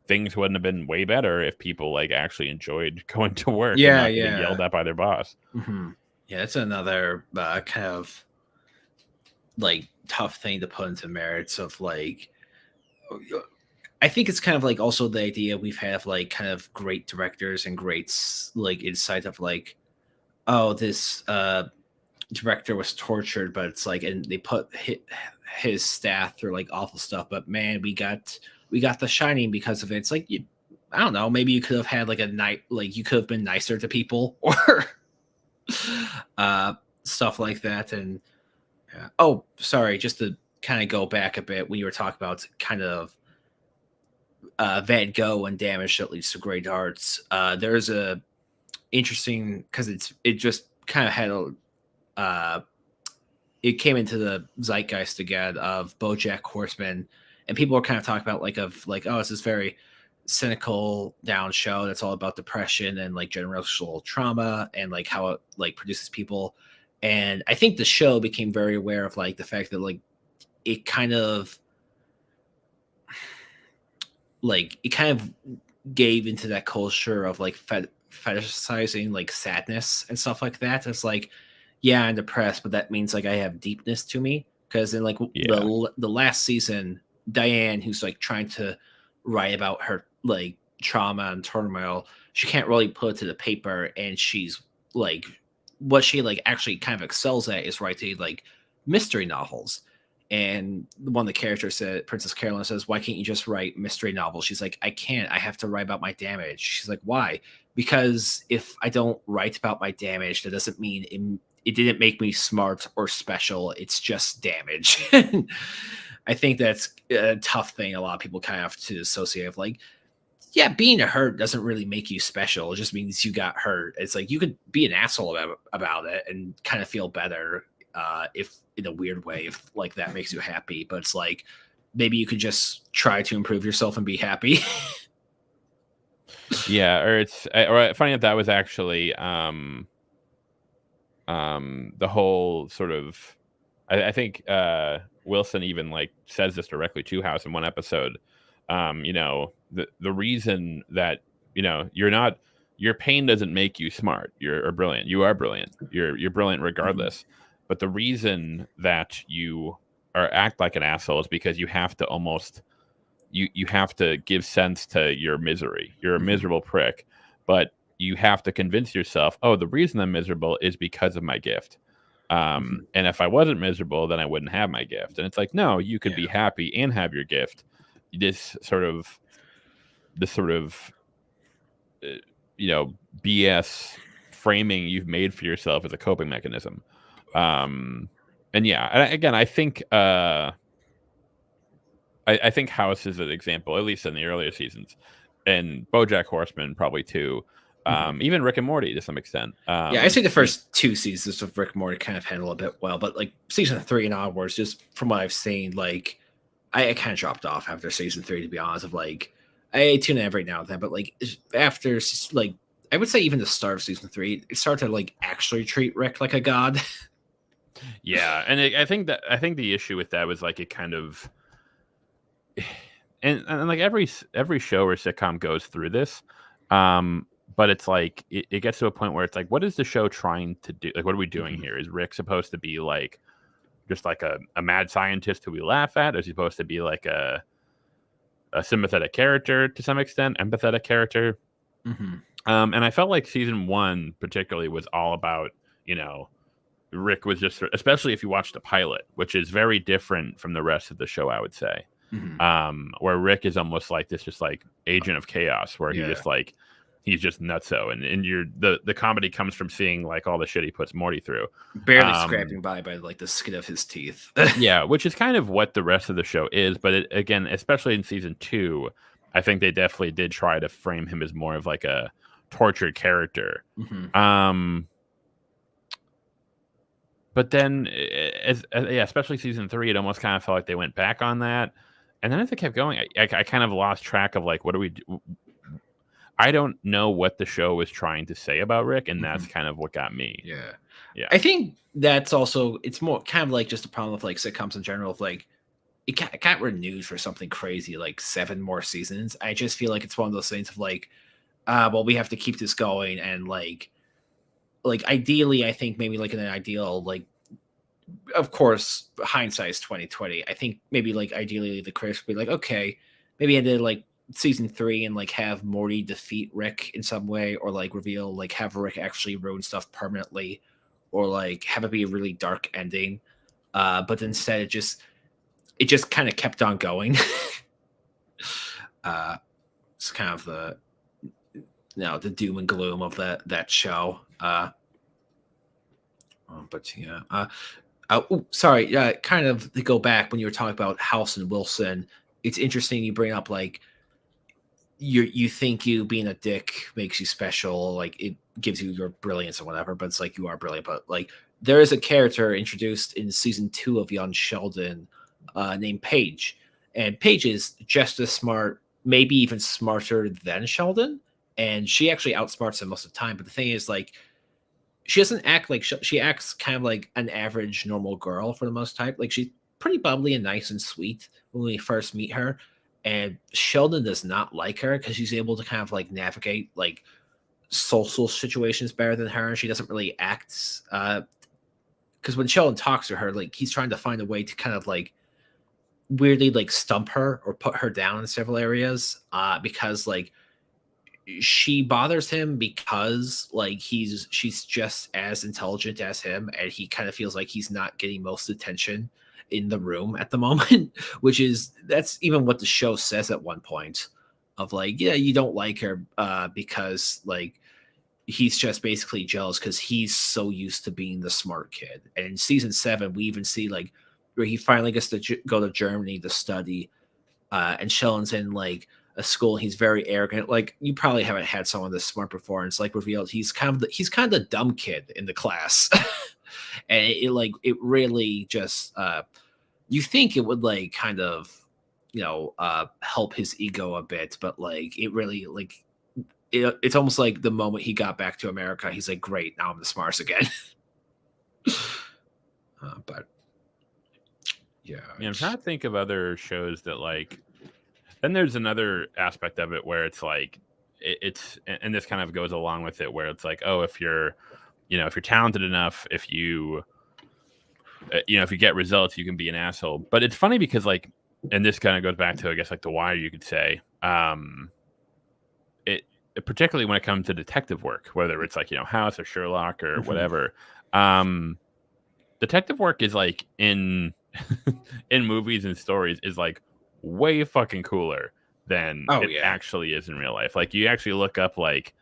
things wouldn't have been way better if people like actually enjoyed going to work and not getting yelled at by their boss? Yeah, it's another kind of like tough thing to put into merits of like, I think it's kind of like also the idea we've had of like kind of great directors and great like insight of like, oh, this director was tortured, but it's like, and they put his staff through like awful stuff. But man, we got The Shining because of it. It's like, I don't know, maybe you could have had like a night, like you could have been nicer to people or uh, stuff like that. And oh, sorry, just to kind of go back a bit, we were talking about kind of Van Gogh and damage that leads to great arts. There's a interesting because it just kind of had a it came into the zeitgeist again of BoJack Horseman, and people were kind of talking about oh, it's this very cynical down show that's all about depression and like generational trauma and like how it like produces people. And I think the show became very aware of like the fact that like it kind of it kind of gave into that culture of like fetishizing like sadness and stuff like that. It's like, yeah, I'm depressed, but that means like I have deepness to me. Because in like Yeah. the last season, Diane, who's like trying to write about her like trauma and turmoil, she can't really put it to the paper, and she's like, what she like actually kind of excels at is writing like mystery novels. And one of the characters said, Princess Carolyn says, "Why can't you just write mystery novels?" She's like, "I can't. I have to write about my damage." She's like, "Why?" "Because if I don't write about my damage, that doesn't mean it didn't make me smart or special. It's just damage." I think that's a tough thing. A lot of people kind of have to associate with like, yeah, being hurt doesn't really make you special. It just means you got hurt. It's like you could be an asshole about it and kind of feel better if in a weird way, if like that makes you happy. But it's like maybe you could just try to improve yourself and be happy. Yeah, or funny enough, that was actually the whole sort of I think Wilson even like says this directly to House in one episode. The reason that your pain doesn't make you smart or brilliant. You are brilliant. You're brilliant regardless. But the reason that you act like an asshole is because you have to almost you have to give sense to your misery. You're a miserable prick, but you have to convince yourself, oh, the reason I'm miserable is because of my gift. And if I wasn't miserable, then I wouldn't have my gift. And it's like, no, you could be happy and have your gift. This sort of BS framing you've made for yourself as a coping mechanism. And yeah, again, I think I think House is an example, at least in the earlier seasons, and BoJack Horseman probably too. Even Rick and Morty to some extent. Yeah, I say the first two seasons of Rick and Morty kind of handle a bit well, but like season 3 and onwards, just from what I've seen, like I kind of dropped off after season 3, to be honest. Of like, I tune in every now and then, but like after like I would say even the start of season 3, it started to like actually treat Rick like a god. Yeah, and I think the issue with that was like it kind of, and like every show or sitcom goes through this, but it's like it gets to a point where it's like, what is the show trying to do? Like, what are we doing here? Is Rick supposed to be like just like a mad scientist who we laugh at? Or is he supposed to be like a sympathetic character to some extent, empathetic character? And I felt like season 1 particularly was all about, Rick was just, especially if you watch the pilot, which is very different from the rest of the show, I would say. Where Rick is almost like this, just like agent of chaos, where he just like, he's just nutso, and the comedy comes from seeing like all the shit he puts Morty through, barely scraping by like the skin of his teeth. Yeah, which is kind of what the rest of the show is, but again, especially in season 2, I think they definitely did try to frame him as more of like a tortured character. But then, especially season 3, it almost kind of felt like they went back on that. And then as it kept going, I kind of lost track of like, what do we do? I don't know what the show was trying to say about Rick, and that's kind of what got me. Yeah. I think that's also, it's more kind of like just a problem with like sitcoms in general. Of like, it got renewed for something crazy, like 7 more seasons. I just feel like it's one of those things of like, well, we have to keep this going, and like ideally, I think maybe like in an ideal like of course, hindsight's 2020. I think maybe like ideally the critics would be like, okay, maybe ended like season 3 and like have Morty defeat Rick in some way, or like reveal like have Rick actually ruin stuff permanently, or like have it be a really dark ending. But instead it just kind of kept on going. uh it's kind of the the doom and gloom of that show. But yeah. Sorry. Kind of to go back when you were talking about House and Wilson. It's interesting you bring up like you think you being a dick makes you special, like it gives you your brilliance or whatever. But it's like you are brilliant. But like there is a character introduced in season 2 of Young Sheldon named Paige, and Paige is just as smart, maybe even smarter than Sheldon, and she actually outsmarts him most of the time. But the thing is, like, she doesn't act like she acts kind of like an average normal girl for the most type. Like she's pretty bubbly and nice and sweet when we first meet her. And Sheldon does not like her because she's able to kind of like navigate like social situations better than her. And she doesn't really act because when Sheldon talks to her, like he's trying to find a way to kind of like weirdly like stump her or put her down in several areas. Because like she bothers him because like she's just as intelligent as him, and he kind of feels like he's not getting most attention in the room at the moment. Which is that's even what the show says at one point of like, yeah, you don't like her because like he's just basically jealous because he's so used to being the smart kid. And in season 7 we even see like where he finally gets to go to Germany to study, and Sheldon's in like a school. He's very arrogant. Like you probably haven't had someone this smart before. And it's like revealed he's kind of the dumb kid in the class, and like it really just you think it would like kind of help his ego a bit, but like it really like it's almost like the moment he got back to America, he's like, great, now I'm the smartest again. But yeah, Yeah, I'm trying to think of other shows that like. Then there's another aspect of it where it's like it's and this kind of goes along with it where it's like, oh, if you're talented enough, if you if you get results, you can be an asshole. But it's funny because like, and this kind of goes back to I guess like The Wire, you could say, it particularly when it comes to detective work, whether it's like House or Sherlock or whatever. Detective work is like in in movies and stories is like way fucking cooler than it actually is in real life. Like you actually look up like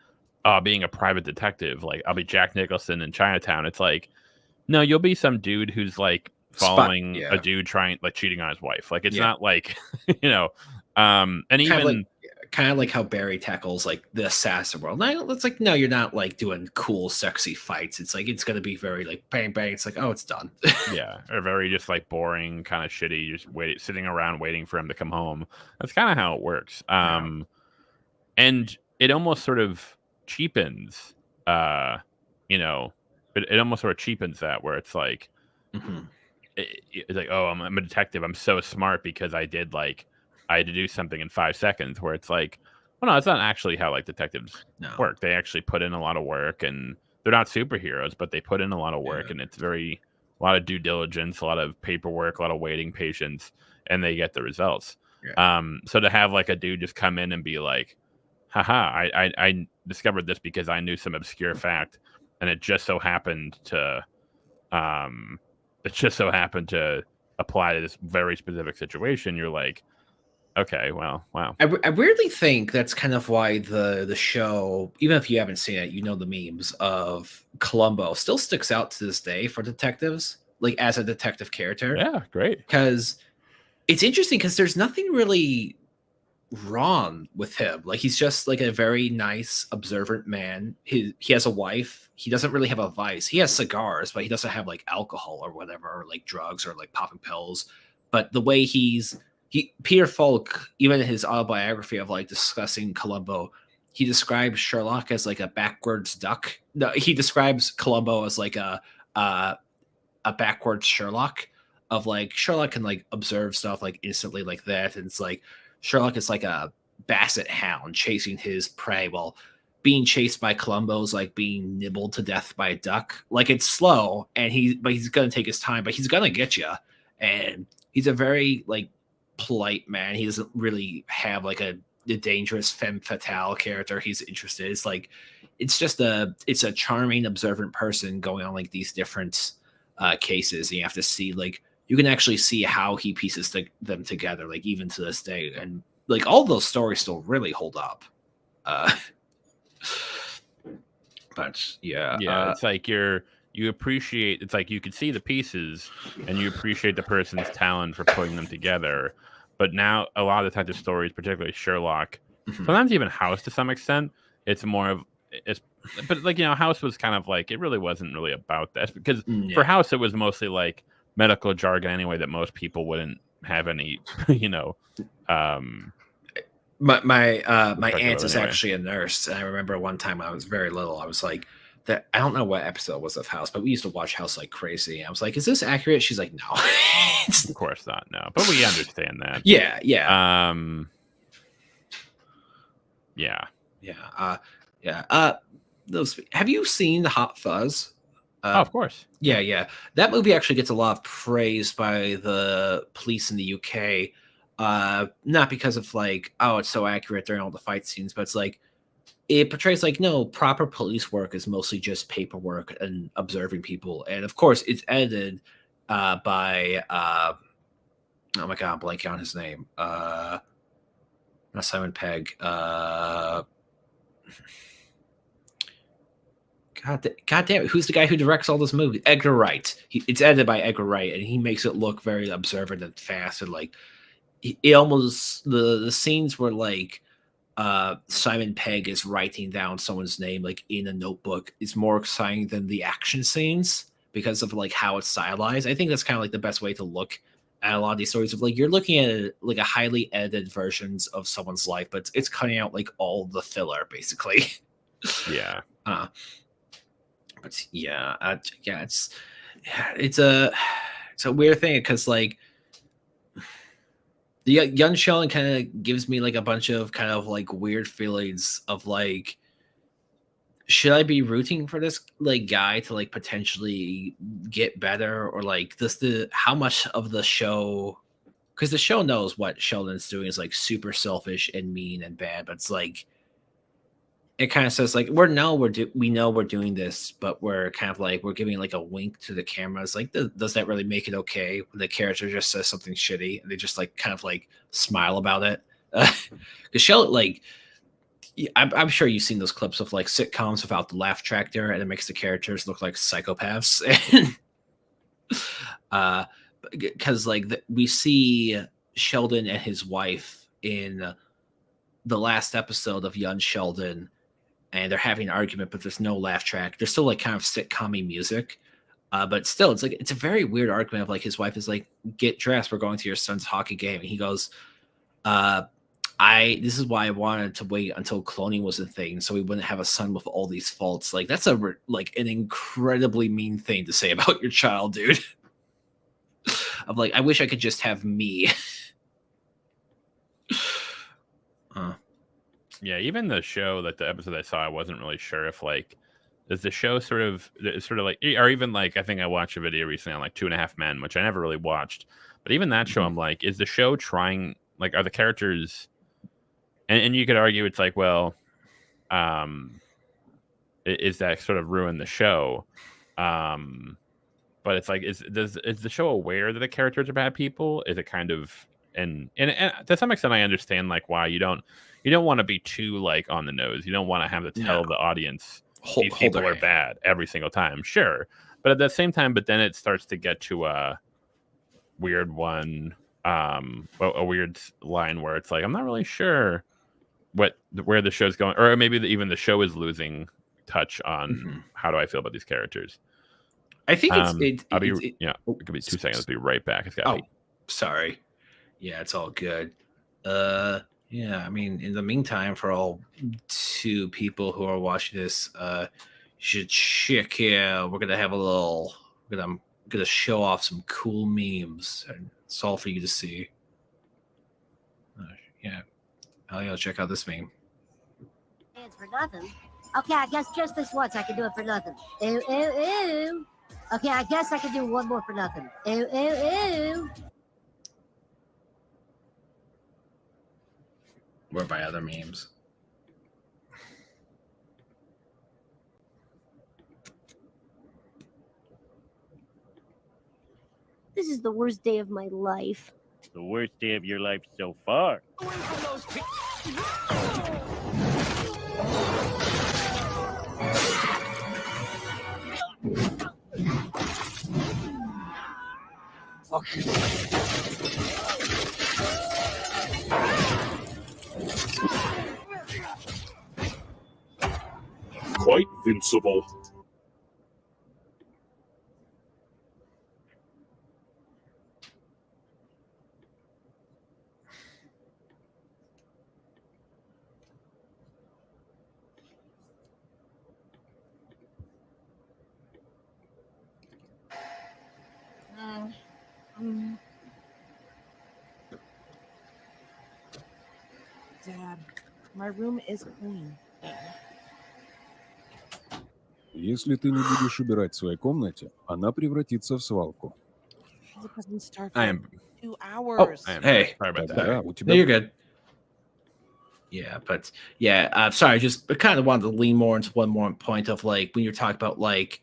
being a private detective, like I'll be Jack Nicholson in Chinatown. It's like, no, you'll be some dude who's like following a dude trying like cheating on his wife. Like it's not like and kind even kind of like how Barry tackles like the assassin world. No, it's like, no, you're not like doing cool, sexy fights. It's like it's gonna be very like bang bang. It's like, oh, it's done. Yeah, or very just like boring, kind of shitty, just sitting around waiting for him to come home. That's kind of how it works. And it almost sort of cheapens, it almost sort of cheapens that where it's like, it's like, oh, I'm a detective. I'm so smart because I had to do something in 5 seconds. Where it's like, well, no, it's not actually how like detectives work. They actually put in a lot of work, and they're not superheroes, but they put in a lot of work, and it's a lot of due diligence, a lot of paperwork, a lot of waiting, patience, and they get the results. So to have like a dude just come in and be like, haha, I discovered this because I knew some obscure fact, and it just so happened to apply to this very specific situation. You're like, okay, well, wow. I weirdly think that's kind of why the show, even if you haven't seen it, the memes of Columbo still sticks out to this day for detectives, like as a detective character. Yeah, great. Because it's interesting because there's nothing really wrong with him. Like he's just like a very nice, observant man. He has a wife. He doesn't really have a vice. He has cigars, but he doesn't have like alcohol or whatever, or like drugs or like popping pills. But the way Peter Falk, even in his autobiography of like discussing Columbo, he describes Sherlock as like a backwards duck. No, he describes Columbo as like a backwards Sherlock, of like Sherlock can like observe stuff like instantly like that, and it's like Sherlock is like a basset hound chasing his prey, while being chased by Columbo's like being nibbled to death by a duck. Like it's slow, and he's gonna take his time, but he's gonna get you. And he's a very like polite man. He doesn't really have like a dangerous femme fatale character he's interested. It's like it's a charming, observant person going on like these different cases, and you have to see like you can actually see how he pieces them together, like even to this day, and like all those stories still really hold up. Uh, but yeah, Yeah, it's like you appreciate. It's like you could see the pieces, and you appreciate the person's talent for putting them together. But now, a lot of the types of stories, particularly Sherlock, sometimes even House to some extent, it's more of it's. But like House was kind of like it really wasn't really about that because for House it was mostly like medical jargon anyway that most people wouldn't have any, my aunt is anyway. actually a nurse, and I remember one time I was very little. I was like, that I don't know what episode was of House, but we used to watch House like crazy. And I was like, "Is this accurate?" She's like, "No." Of course not. No, but we understand that. Yeah. Those. Have you seen the Hot Fuzz? Of course. Yeah. That movie actually gets a lot of praise by the police in the UK. Not because of like, oh, it's so accurate during all the fight scenes, but it's like it portrays like no, proper police work is mostly just paperwork and observing people. And of course it's edited by oh my god, I'm blanking on his name. Not Simon Pegg. God damn it! Who's the guy who directs all this movies? Edgar Wright. It's edited by Edgar Wright, and he makes it look very observant and fast. And like, it almost the scenes where like Simon Pegg is writing down someone's name like in a notebook is more exciting than the action scenes because of like how it's stylized. I think that's kind of like the best way to look at a lot of these stories of like you're looking at like a highly edited versions of someone's life, but it's cutting out like all the filler basically. Yeah. But it's a weird thing because like the Young Sheldon kind of gives me like a bunch of kind of like weird feelings of like, should I be rooting for this like guy to like potentially get better, or like how much of the show, because the show knows what Sheldon's doing is like super selfish and mean and bad, but it's like it kind of says like we know we're doing this, but we're kind of like we're giving like a wink to the cameras. Like, does that really make it okay when the character just says something shitty and they just like kind of like smile about it? Because Sheldon, like, I'm sure you've seen those clips of like sitcoms without the laugh track there, and it makes the characters look like psychopaths. And because like we see Sheldon and his wife in the last episode of Young Sheldon, and they're having an argument, but there's no laugh track. There's still like kind of sitcom-y music. But still, it's like it's a very weird argument of like his wife is like, "Get dressed, we're going to your son's hockey game," and he goes, this is why I wanted to wait until cloning was a thing, so we wouldn't have a son with all these faults." Like that's like an incredibly mean thing to say about your child, dude. I'm like, I wish I could just have me. Yeah, even the show, like the episode I saw, I wasn't really sure if like does the show sort of like, or even like I think I watched a video recently on like 2.5 Men, which I never really watched, but even that show, I'm like, is the show trying, like, are the characters, and you could argue it's like, well, is that sort of ruin the show? But it's like, is the show aware that the characters are bad people? Is it kind of, and to some extent I understand like why you don't want to be too like on the nose. You don't want to have to tell the audience these people are bad every single time. Sure. But at the same time, but then it starts to get to a weird one, a weird line where it's like, I'm not really sure where the show's going, or maybe even the show is losing touch on how do I feel about these characters. I think it could be 2 seconds. I'll be right back. Sorry. Yeah, it's all good. Yeah, I mean, in the meantime, for all 2 people who are watching this, you should check here. We're gonna have I'm gonna show off some cool memes, and it's all for you to see. Yeah, I'll check out this meme. It's for nothing. Okay, I guess just this once I can do it for nothing. Ew, ew, ew. Okay, I guess I can do one more for nothing. Ew, ew, ew. Or by other memes. This is the worst day of my life. The worst day of your life so far. Quite vincible. Dad, my room is clean. Если ты не будешь убирать в своей комнате, она превратится в свалку. It doesn't start I for am. 2 Oh, hours. I am hey. sorry about Тогда that. у No, тебя you're good. Yeah, but yeah, sorry, just kind of wanted to lean more into one more point of like when you're talking about like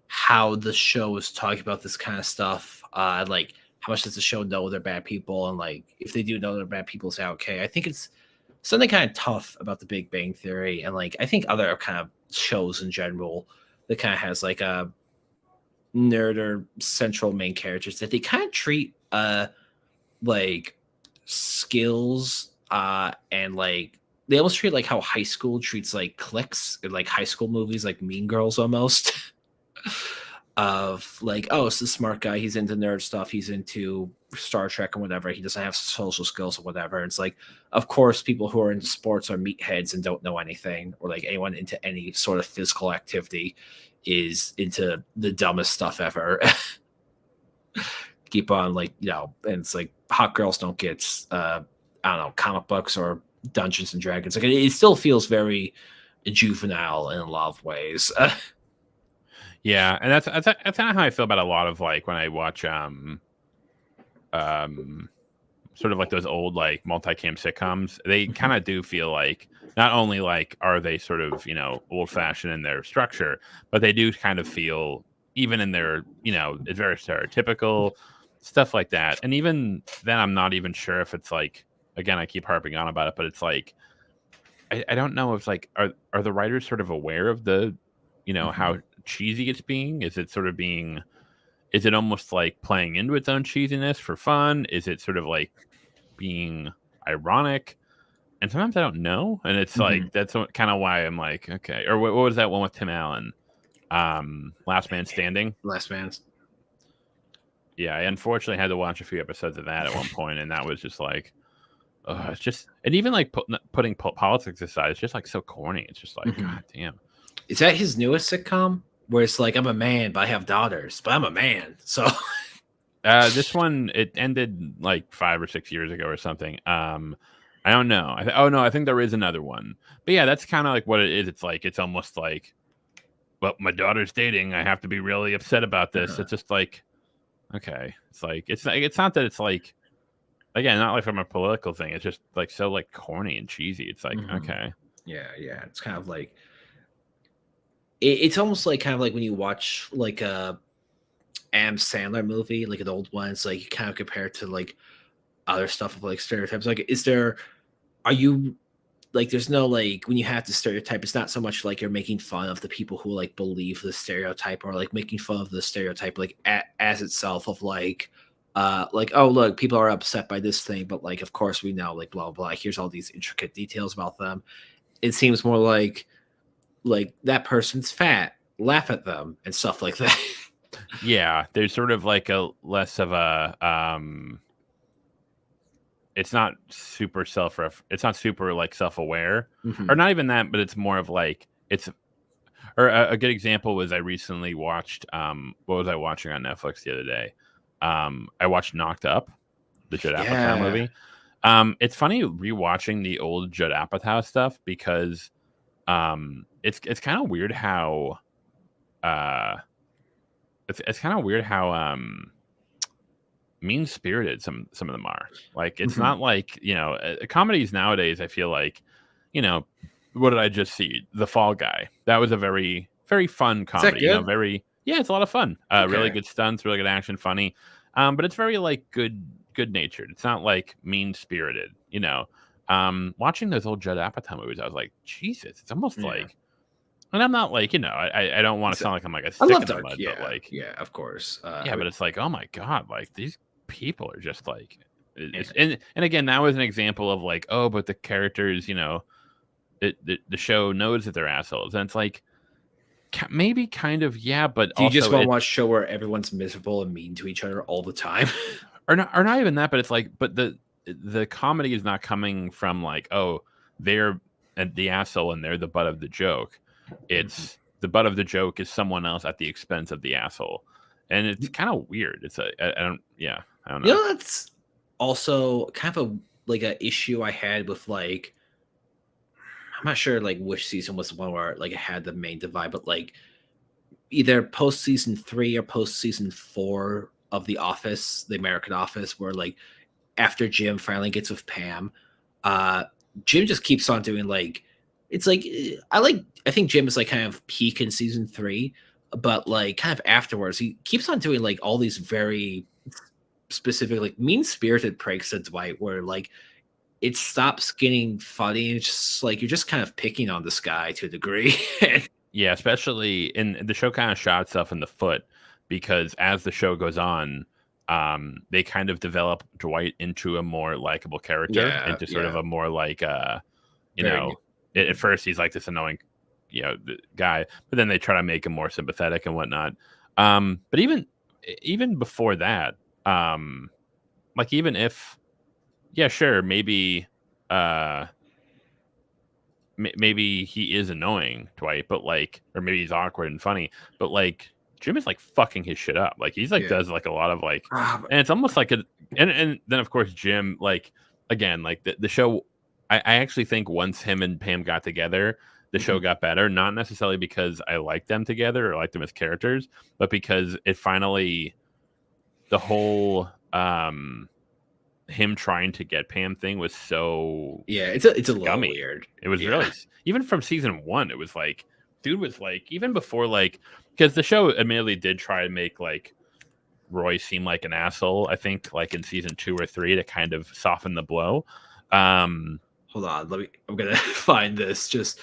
how the show is talking about this kind of stuff, like how much does the show know they're bad people, and like if they do know they're bad people, say okay. I think it's something kind of tough about the Big Bang Theory, and like I think other kind of shows in general that kind of has like a nerd or central main characters that they kind of treat like skills and like they almost treat like how high school treats like cliques in like high school movies like Mean Girls almost. Of like, oh, it's the smart guy, he's into nerd stuff, he's into Star Trek or whatever, he doesn't have social skills or whatever. It's like, of course, people who are into sports are meatheads and don't know anything, or like anyone into any sort of physical activity is into the dumbest stuff ever. Keep on like, you know, and it's like hot girls don't get I don't know, comic books or Dungeons and Dragons. Like it still feels very juvenile in a lot of ways. Yeah, and that's kind of how I feel about a lot of like when I watch sort of like those old like multicam sitcoms. They kind of do feel like not only like are they sort of, you know, old fashioned in their structure, but they do kind of feel even in their, you know, it's very stereotypical stuff like that. And even then, I'm not even sure if it's like, again, I keep harping on about it, but it's like I don't know if like are the writers sort of aware of the, you know, how cheesy it's being? Is it sort of being, is it almost like playing into its own cheesiness for fun? Is it sort of like being ironic? And sometimes I don't know, and it's like that's kind of why I'm like, okay. Or what was that one with Tim Allen? Last Man Standing. Last Man's. Yeah, I unfortunately had to watch a few episodes of that at one point, and that was just like, it's just, and even like putting politics aside, it's just like so corny. It's just like, god damn. Is that his newest sitcom? Where it's like, I'm a man, but I have daughters, but I'm a man. So this one, it ended like 5 or 6 years ago or something. I don't know. I think there is another one. But yeah, that's kind of like what it is. It's like, it's almost like, well, my daughter's dating, I have to be really upset about this. It's just like, okay. It's like, it's not that it's like, again, not like from a political thing. It's just like so like corny and cheesy. It's like, okay. Yeah. It's kind of like, it's almost like kind of like when you watch like a Adam Sandler movie, like an old one. It's like you kind of compare it to like other stuff of like stereotypes. Like, are you like, there's no like when you have to stereotype, it's not so much like you're making fun of the people who like believe the stereotype or like making fun of the stereotype like as itself of like oh look, people are upset by this thing, but like of course we know like blah blah. Here's all these intricate details about them. It seems more like that person's fat, laugh at them and stuff like that. Yeah, there's sort of like a less of a it's not super it's not super like self-aware or not even that, but it's more of like it's, or a good example was I recently watched what was I watching on Netflix the other day? I watched Knocked Up, the Judd Apatow movie. It's funny rewatching the old Judd Apatow stuff because It's kind of weird how it's kind of weird how mean spirited some of them are. Like it's Mhm. not like comedies nowadays. I feel like what did I just see? The Fall Guy. That was a very very fun Is that comedy. good? It's a lot of fun. Really Okay. good stunts, really good action, funny. But it's very like good natured. It's not like mean spirited. Watching those old Judd Apatow movies, I was like, Jesus, it's almost Yeah. like. And I'm not like I don't want to So- sound like I'm like a I stick love in the Dark. mud, Yeah. but like Yeah, of course. but it's like, oh my god, like these people are just like, Yeah. and again, that was an example of like, oh, but the characters, the show knows that they're assholes, and it's like maybe kind of but do you just also want to watch a show where everyone's miserable and mean to each other all the time? or not even that, but it's like, but the comedy is not coming from like, oh, they're the asshole and they're the butt of the joke. It's the butt of the joke is someone else at the expense of the asshole, and it's kind of weird. It's I don't know. You know, that's also kind of like a issue I had with like, I'm not sure like which season was the one where like it had the main divide, but like either post season 3 or post season 4 of The Office, the American Office, where like after Jim finally gets with Pam, uh Jim just keeps on doing like, it's like I think Jim is like kind of peak in season 3, but like kind of afterwards he keeps on doing like all these very specific like mean spirited pranks at Dwight where like it stops getting funny and it's just like you're just kind of picking on this guy to a degree. Yeah, especially in the show kind of shot itself in the foot because as the show goes on, they kind of develop Dwight into a more likable character, Yeah, into sort of yeah. a more like Very at first he's like this annoying guy, but then they try to make him more sympathetic and whatnot. But even before that, like even if sure, maybe maybe he is annoying, Dwight, but like, or maybe he's awkward and funny, but like Jim is like fucking his shit up. Like he's like Yeah. does like a lot of like, Ah, and it's almost like and then of course Jim, like again, like the show, I actually think once him and Pam got together, the show got better. Not necessarily because I liked them together or liked them as characters, but because it finally, the whole him trying to get Pam thing was so yeah, it's a little scummy. weird. It was Yeah. really, even from season 1, it was like, dude was like, even before like, because the show admittedly did try to make like Roy seem like an asshole, I think like in season 2 or 3 to kind of soften the blow. Hold on, I'm gonna find this. Just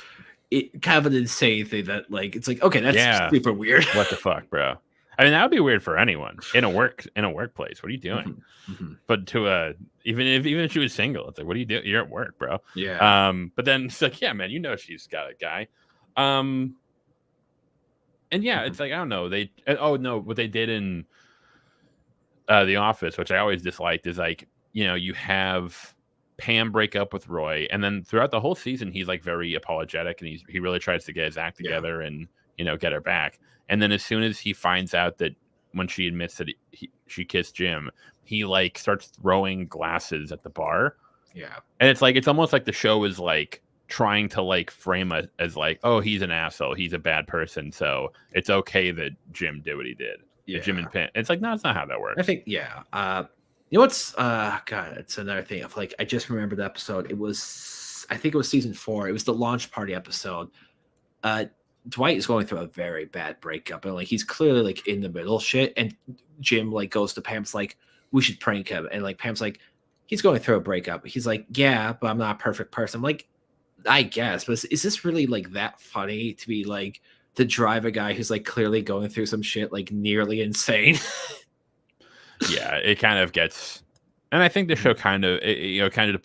it kind of an insane thing that like it's like, okay, that's Yeah. super weird. What the fuck, bro? I mean, that would be weird for anyone in a workplace. What are you doing? Mhm. But to even if she was single, it's like, what are you doing? You're at work, bro. Yeah. But then it's like, yeah, man, she's got a guy. And yeah, it's like, I don't know. What they did in The Office, which I always disliked, is like, you have Pam break up with Roy, and then throughout the whole season, he's like very apologetic, and he really tries to get his act together and get her back. And then as soon as he finds out that when she admits that she kissed Jim, he like starts throwing glasses at the bar. Yeah. And it's like, it's almost like the show is like trying to like frame it as like, oh, he's an asshole, he's a bad person, so it's okay that Jim did what he did. Yeah. Jim and Pam. It's like, no, it's not how that works. I think, yeah. You know what's God, it's another thing of like I just remembered the episode. I think it was season 4. It was the launch party episode. Dwight is going through a very bad breakup and like he's clearly like in the middle of shit. And Jim like goes to Pam's like, we should prank him. And like Pam's like, he's going through a breakup. He's like, yeah, but I'm not a perfect person. I'm like, I guess, but is this really like that funny to be like to drive a guy who's like clearly going through some shit like nearly insane? Yeah, it kind of gets, and I think the show kind of tried to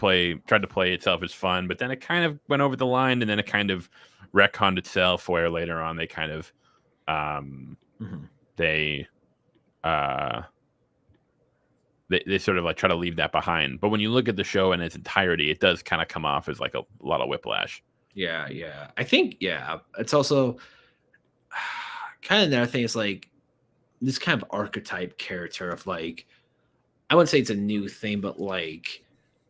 play itself as fun, but then it kind of went over the line, and then it kind of retconned itself where later on they kind of they sort of like try to leave that behind. But when you look at the show in its entirety, it does kind of come off as like a lot of whiplash. Yeah. I think, it's also kind of another thing is like this kind of archetype character of like, I wouldn't say it's a new thing, but like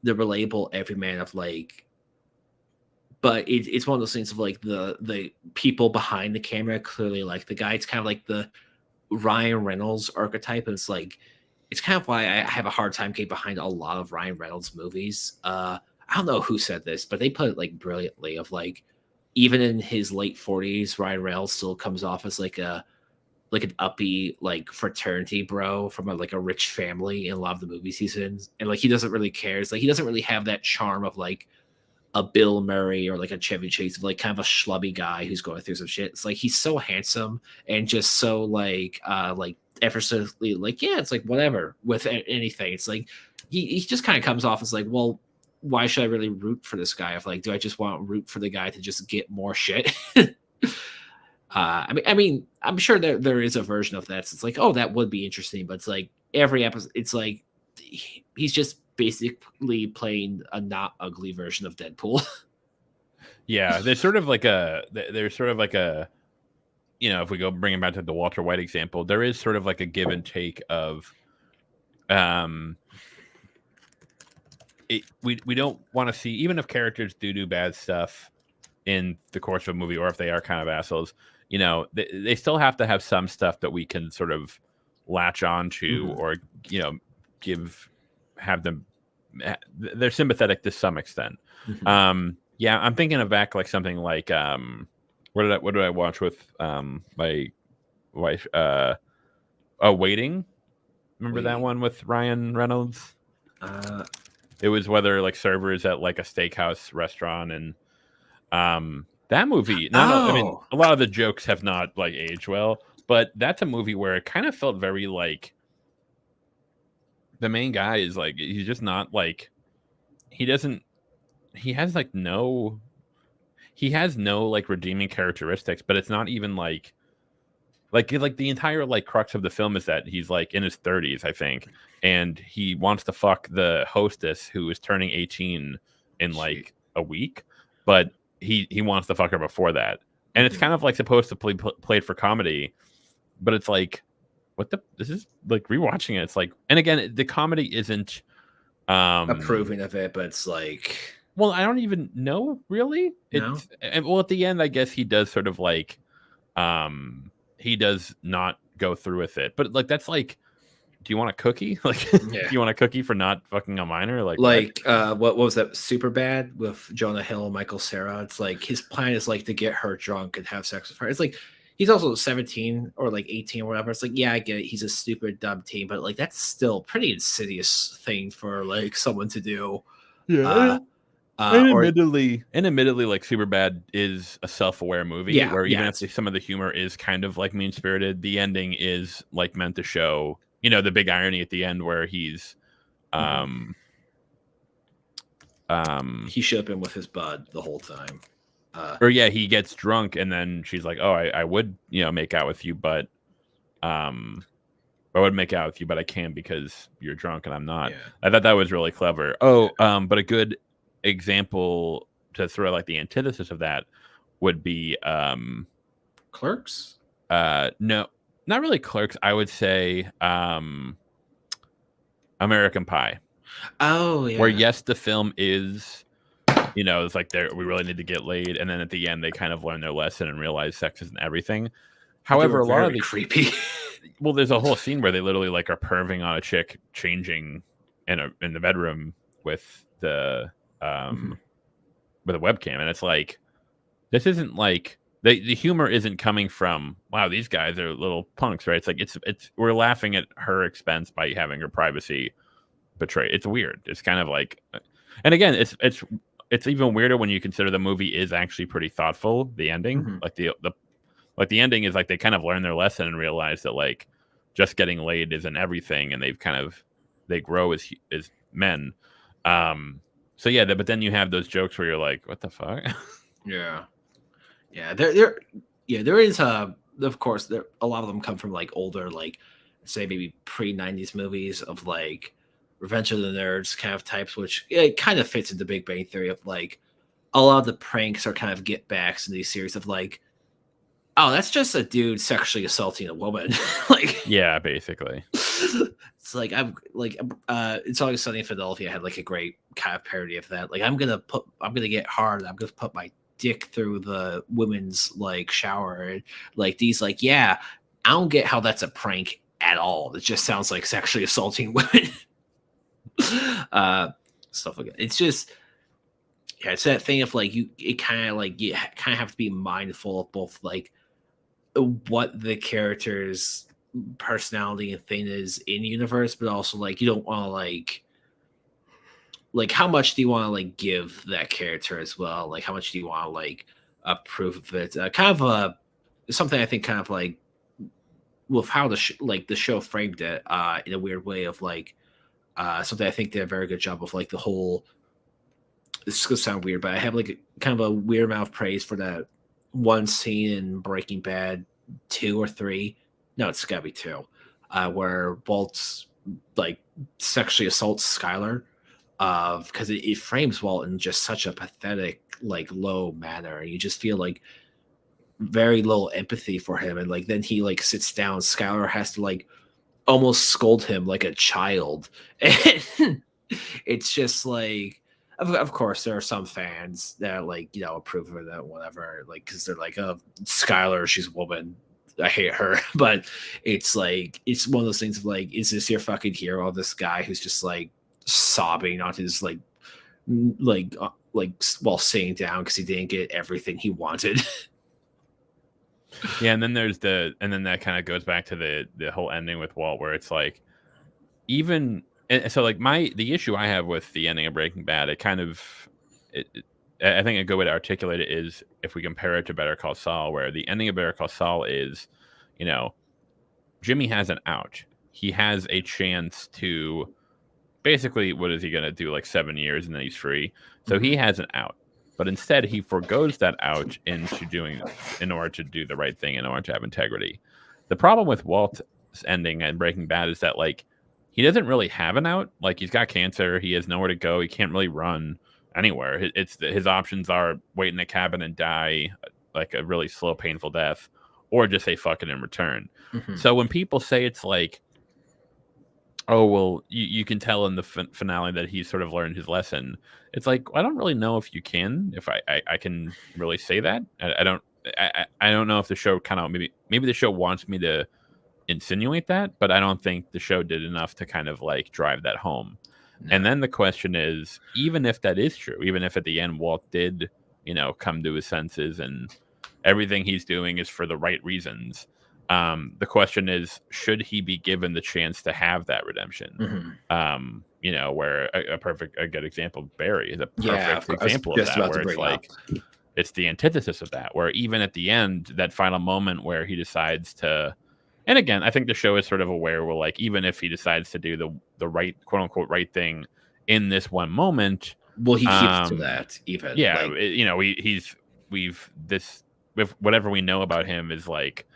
the relatable everyman of like but it's one of those things of like the people behind the camera clearly like the guy. It's kind of like the Ryan Reynolds archetype, and it's kind of why I have a hard time getting behind a lot of Ryan Reynolds movies. I don't know who said this, but they put it like brilliantly of like even in his late 40s, Ryan Reynolds still comes off as like an uppy like fraternity bro from like a rich family in a lot of the movies he's in, and like he doesn't really care. It's like he doesn't really have that charm of like a Bill Murray or like a Chevy Chase of like kind of a schlubby guy who's going through some shit. It's like he's so handsome and just so like effortlessly like yeah, it's like whatever with anything. It's like he just kind of comes off as like, well, why should I really root for this guy? If like, do I just want to root for the guy to just get more shit? I mean, I'm sure there is a version of that. So it's like, oh, that would be interesting, but it's like every episode, it's like he's just basically playing a not ugly version of Deadpool. Yeah, there's sort of like a, you know, if we go bring it back to the Walter White example, there is sort of like a give and take of, we don't want to see, even if characters do bad stuff in the course of a movie, or if they are kind of assholes, you know, they still have to have some stuff that we can sort of latch on to, or, you know, have them, they're sympathetic to some extent. Yeah, I'm thinking of back like something like, what did I watch with my wife? Waiting. Remember that one with Ryan Reynolds? It was whether like servers at like a steakhouse restaurant, and that movie. I mean, a lot of the jokes have not like aged well, but that's a movie where it kind of felt very like the main guy is like, he's just not like, he has no like redeeming characteristics, but it's not even like the entire like crux of the film is that he's like in his 30s, I think, and he wants to fuck the hostess who is turning 18 in like a week, but he wants to fuck her before that, and it's kind of like supposed to played for comedy, but it's like, this is like rewatching it, it's like, and again, the comedy isn't approving of it, but it's like, well, I don't even know really. No? Well, at the end, I guess he does sort of like, he does not go through with it, but like that's like, do you want a cookie? Like, do you want a cookie for not fucking a minor? Like what was that? Super Bad with Jonah Hill and Michael Cera. It's like his plan is like to get her drunk and have sex with her. It's like he's also 17 or like 18 or whatever. It's like, yeah, I get it. He's a stupid dumb teen, but like that's still pretty insidious thing for like someone to do. Yeah. Admittedly, like Superbad is a self-aware movie, where even if some of the humor is kind of like mean-spirited, the ending is like meant to show, you know, the big irony at the end where he's he should have been with his bud the whole time. Or yeah, he gets drunk and then she's like, oh, I would, you know, make out with you, but I would make out with you, but I can't because you're drunk and I'm not. I thought that was really clever. But a good example to throw like the antithesis of that would be Clerks. No, not really Clerks. I would say American Pie. Oh yeah. Where yes, the film is, you know, it's like we really need to get laid, and then at the end they kind of learn their lesson and realize sex isn't everything. However, a lot of the creepy. Well, there's a whole scene where they literally like are perving on a chick changing in the bedroom with the with a webcam, and it's like, this isn't like the humor isn't coming from, wow, these guys are little punks, right? It's like it's we're laughing at her expense by having her privacy betrayed. It's weird. It's kind of like, and again, it's even weirder when you consider the movie is actually pretty thoughtful. The ending, like the ending is like they kind of learn their lesson and realize that like just getting laid isn't everything, and they grow as men. So yeah, but then you have those jokes where you're like, what the fuck? Yeah. There is of course a lot of them come from like older, like say maybe pre-90s movies of like Revenge of the Nerds kind of types, which it kind of fits into Big Bang Theory of like a lot of the pranks are kind of get backs in these series of like, oh, that's just a dude sexually assaulting a woman. Like, yeah, basically. It's like It's Always Sunny in Philadelphia had like a great kind of parody of that. Like I'm gonna get hard. I'm gonna put my dick through the women's like shower. And, like these like yeah, I don't get how that's a prank at all. It just sounds like sexually assaulting women. Stuff like that. It's just yeah, it's that thing of like you kind of have to be mindful of both like what the character's personality and thing is in universe, but also like you don't want to like how much do you want to like give that character as well? Like how much do you want to like approve of it? Kind of something I think kind of like with how the show framed it in a weird way of like something I think did a very good job of like the whole. This is gonna sound weird, but I have like kind of a weird amount of praise for that one scene in Breaking Bad 2 or 3. No, it's gotta be 2, where Walt's like sexually assaults Skylar, because it frames Walt in just such a pathetic, like low manner. You just feel like very little empathy for him, and like then he like sits down. Skylar has to like almost scold him like a child, and it's just like. Of course, there are some fans that like approve of that, whatever, like because they're like, "Oh, Skylar, she's a woman, I hate her." But it's like it's one of those things of like, is this your fucking hero? This guy who's just like sobbing on his like while sitting down because he didn't get everything he wanted. Yeah, and then that kind of goes back to the whole ending with Walt, where it's like even. And so, like the issue I have with the ending of Breaking Bad, I think a good way to articulate it is if we compare it to Better Call Saul, where the ending of Better Call Saul is, Jimmy has an out. He has a chance to basically, what is he going to do? Like 7 years and then he's free. So he has an out, but instead he forgoes that out in order to do the right thing, in order to have integrity. The problem with Walt's ending and Breaking Bad is that like. He doesn't really have an out. Like he's got cancer. He has nowhere to go. He can't really run anywhere. His options are wait in a cabin and die like a really slow, painful death, or just say fuck it and return. Mm-hmm. So when people say it's like, oh, well, you can tell in the finale that he's sort of learned his lesson. It's like, I don't really know if you can, if I can really say that. I don't know if the show kind of maybe the show wants me to insinuate that, but I don't think the show did enough to kind of like drive that home. No. And then the question is, even if that is true, even if at the end Walt did, come to his senses and everything he's doing is for the right reasons, the question is, should he be given the chance to have that redemption? Mm-hmm. Where a good example, Barry is a perfect example of that, where it's like it's the antithesis of that, where even at the end, that final moment where he decides to. And again, I think the show is sort of aware where, like, even if he decides to do the right, quote unquote, right thing in this one moment, well, he keeps to that. Even with whatever we know about him is like,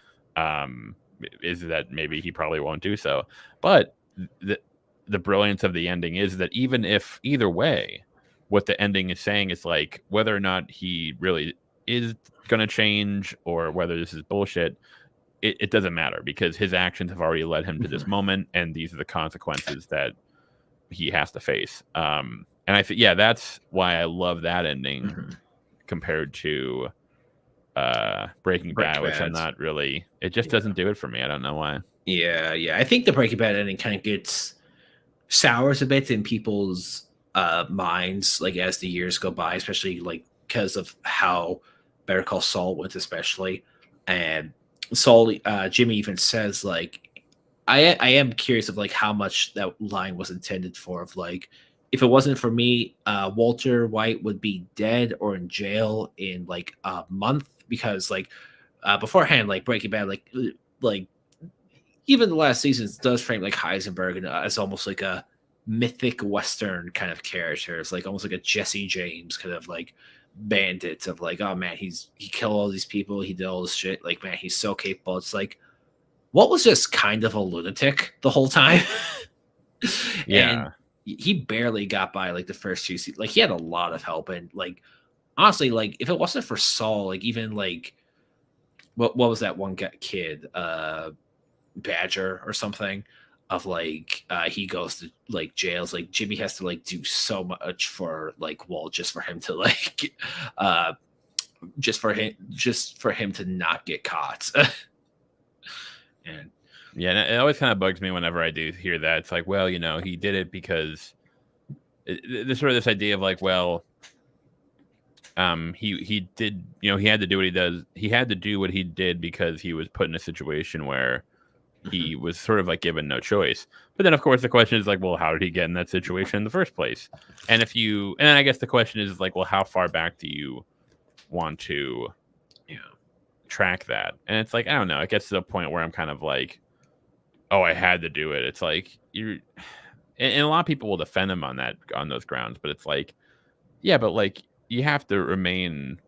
is that maybe he probably won't do so. But the brilliance of the ending is that even if either way, what the ending is saying is like whether or not he really is going to change or whether this is bullshit. It doesn't matter because his actions have already led him to this moment, and these are the consequences that he has to face. And I think, that's why I love that ending compared to Breaking Bad, which I'm not really. It just doesn't do it for me. I don't know why. Yeah. I think the Breaking Bad ending kind of gets sours a bit in people's minds, like as the years go by, especially like because of how Better Call Saul went, especially and. Saul, Jimmy even says like, I am curious of like how much that line was intended for. Of like, if it wasn't for me, Walter White would be dead or in jail in like a month because like beforehand, like Breaking Bad, like even the last seasons does frame like Heisenberg as almost like a mythic Western kind of character. It's like almost like a Jesse James kind of like. Bandits of like, oh man, he killed all these people, he did all this shit, like man, he's so capable. It's like what was just kind of a lunatic the whole time. And he barely got by like the first 2 seasons. Like he had a lot of help, and like honestly, like if it wasn't for Saul, like even like what was that one kid, Badger or something, of like he goes to like jails. Like Jimmy has to like do so much for like Walt just for him to like uh just for him to not get caught. And Yeah, and it always kind of bugs me whenever I do hear that. It's like, well, he did it because there's sort of this idea of like, well, he did, he had to do what he does. He had to do what he did because he was put in a situation where he was sort of like given no choice. But then, of course, the question is like, well, how did he get in that situation in the first place? And and I guess the question is like, well, how far back do you want to track that? And it's like, I don't know. It gets to the point where I'm kind of like, oh, I had to do it. It's like and a lot of people will defend him on those grounds, but it's like, yeah, but like you have to remain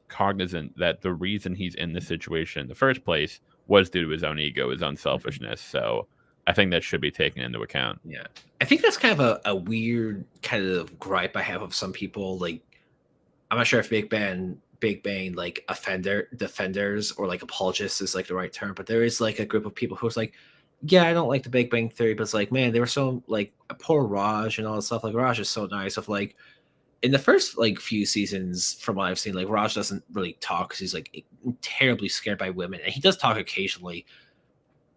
cognizant that the reason he's in this situation in the first place was due to his own ego, his own selfishness. So I think that should be taken into account. yeah, I think that's kind of a weird kind of gripe I have of some people. Like, I'm not sure if Big Bang like defenders or like apologists is like the right term, but there is like a group of people who's like, yeah, I don't like the Big Bang Theory, but it's like, man, they were so like poor Raj and all that stuff. Like Raj is so nice. Of like in the first like few seasons, from what I've seen, like Raj doesn't really talk because he's like terribly scared by women, and he does talk occasionally.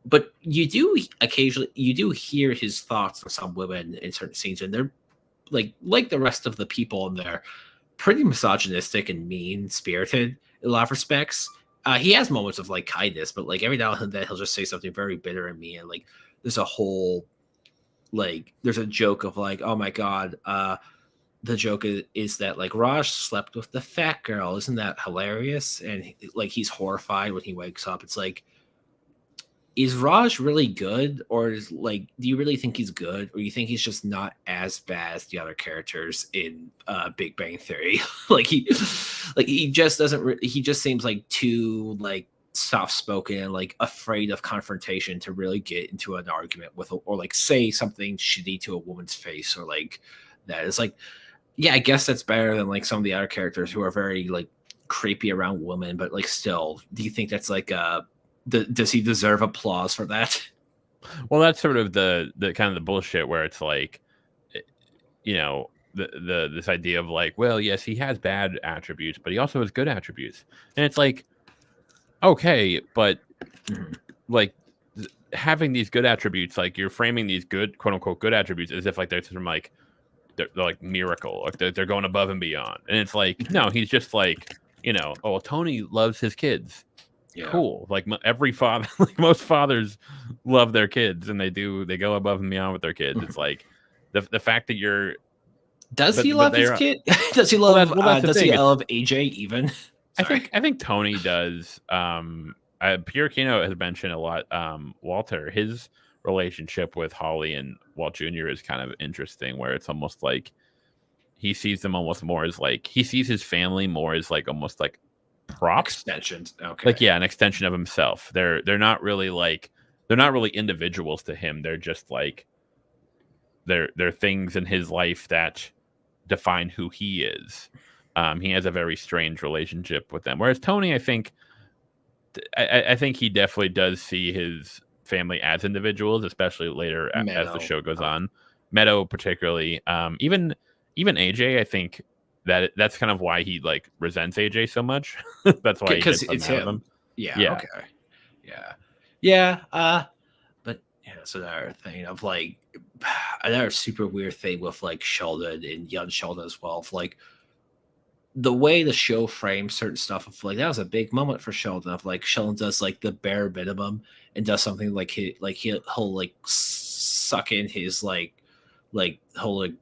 But you do hear his thoughts on some women in certain scenes, and they're like the rest of the people in there, pretty misogynistic and mean spirited in a lot of respects. He has moments of like kindness, but like every now and then he'll just say something very bitter and mean. And like there's a whole there's a joke of like, oh my god, the joke is that like Raj slept with the fat girl. Isn't that hilarious? And like he's horrified when he wakes up. It's like, is Raj really good, or is like, do you really think he's good, or you think he's just not as bad as the other characters in Big Bang Theory? like he just doesn't. He just seems like too like soft spoken and like afraid of confrontation to really get into an argument with, or like say something shitty to a woman's face, or like that. It's like, yeah, I guess that's better than like some of the other characters who are very like creepy around women, but like still, do you think that's like does he deserve applause for that? Well, that's sort of the kind of the bullshit where it's like, this idea of like, well, yes, he has bad attributes, but he also has good attributes, and it's like, okay, but like having these good attributes, like you're framing these good, quote unquote, good attributes as if like they're some like they're like miracle, like they're going above and beyond, and it's like, no, he's just like, oh, Tony loves his kids. Yeah. Cool. Like every father, like most fathers love their kids, and they go above and beyond with their kids. It's like the fact that he love his kid? Does he love he love AJ even? I think Tony does. Pierre Kino has mentioned a lot. Walter, his relationship with Holly and Walt Jr. is kind of interesting, where it's almost like he sees them almost more as like, he sees his family more as like almost like props, extensions. Okay. Like, yeah, an extension of himself. They're not really individuals to him. They're just like they're things in his life that define who he is. He has a very strange relationship with them. Whereas Tony, I think he definitely does see his family as individuals, especially later as the show goes on. Meadow particularly. Even AJ, I think that's kind of why he like resents AJ so much. That's why he gets it's him. Yeah. Okay. Yeah. But yeah, it's another thing of like another super weird thing with like Sheldon and Young Sheldon as well. Of like the way the show frames certain stuff of like, that was a big moment for Sheldon. Of like Sheldon does like the bare minimum and does something like he'll like suck in his he'll like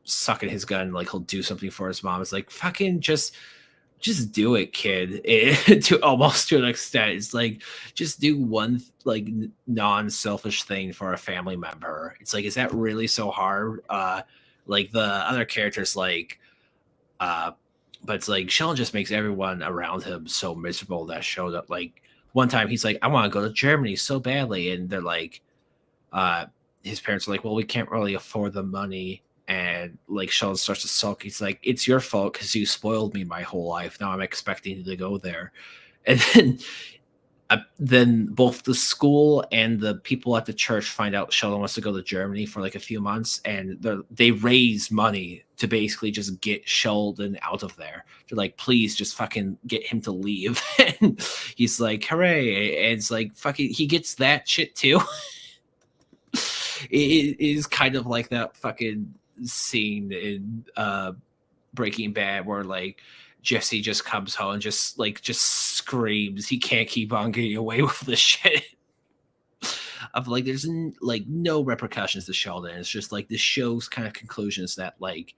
suck in his gun, like he'll do something for his mom. It's like, fucking just do it, kid. To almost to an extent, it's like, just do one like non-selfish thing for a family member. It's like, is that really so hard? Like the other characters, like but it's like Sheldon just makes everyone around him so miserable. That showed up like one time he's like, I want to go to Germany so badly, and they're like, his parents are like, well, we can't really afford the money. And like Sheldon starts to sulk. He's like, it's your fault because you spoiled me my whole life. Now I'm expecting you to go there. And then then both the school and the people at the church find out Sheldon wants to go to Germany for like a few months, and they raise money to basically just get Sheldon out of there. They're like, please just fucking get him to leave. And he's like, hooray. And it's like, fucking, he gets that shit too. It is kind of like that fucking scene in Breaking Bad where like Jesse just comes home and just screams he can't keep on getting away with this shit. Of like there's like no repercussions to Sheldon. It's just like the show's kind of conclusions that like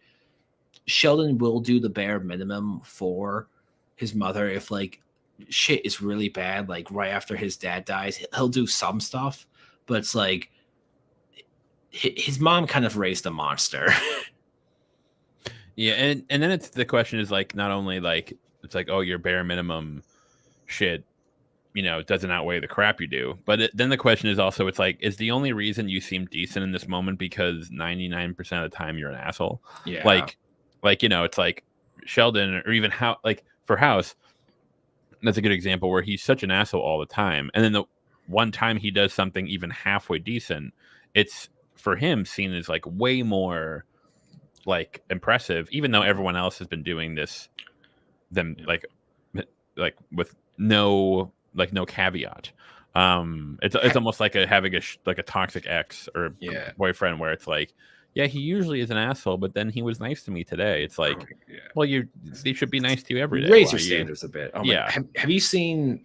Sheldon will do the bare minimum for his mother if like shit is really bad, like right after his dad dies, he'll do some stuff, but it's like his mom kind of raised a monster. Yeah, and then it's the question is like not only like it's like, oh, your bare minimum shit, you know, doesn't outweigh the crap you do, but then the question is also it's like, is the only reason you seem decent in this moment because 99% of the time you're an asshole? Yeah. Like you know, it's like Sheldon or even how like for House, that's a good example where he's such an asshole all the time, and then the one time he does something even halfway decent, it's for him seen as like way more like impressive, even though everyone else has been doing this them like with no caveat. It's almost like having a toxic ex or boyfriend where it's like, yeah, he usually is an asshole, but then he was nice to me today. It's like, well, they should be nice to you every day. Raise your standards a bit. Oh yeah. Have you seen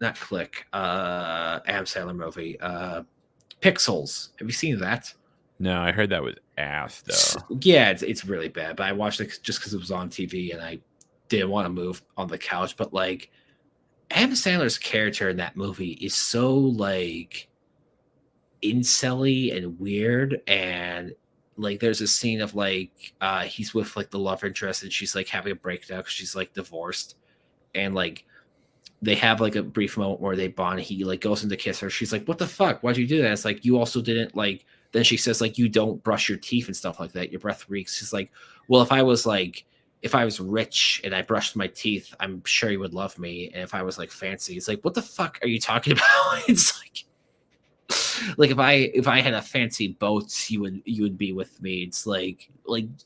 not Click, Adam Sandler movie, Pixels? Have you seen that? No, I heard that was ass though. Yeah, it's really bad, but I watched it just because it was on TV and I didn't want to move on the couch. But like Adam Sandler's character in that movie is so like incelly and weird, and like there's a scene of like he's with like the love interest and she's like having a breakdown because she's like divorced, and like they have like a brief moment where they bond. He like goes in to kiss her. She's like, what the fuck, why'd you do that? It's like, you also didn't like. Then she says like, you don't brush your teeth and stuff like that, your breath reeks. She's like, well, if I was rich and I brushed my teeth, I'm sure you would love me. And if I was like fancy, it's like, what the fuck are you talking about? It's like if I had a fancy boat, you would be with me. It's like and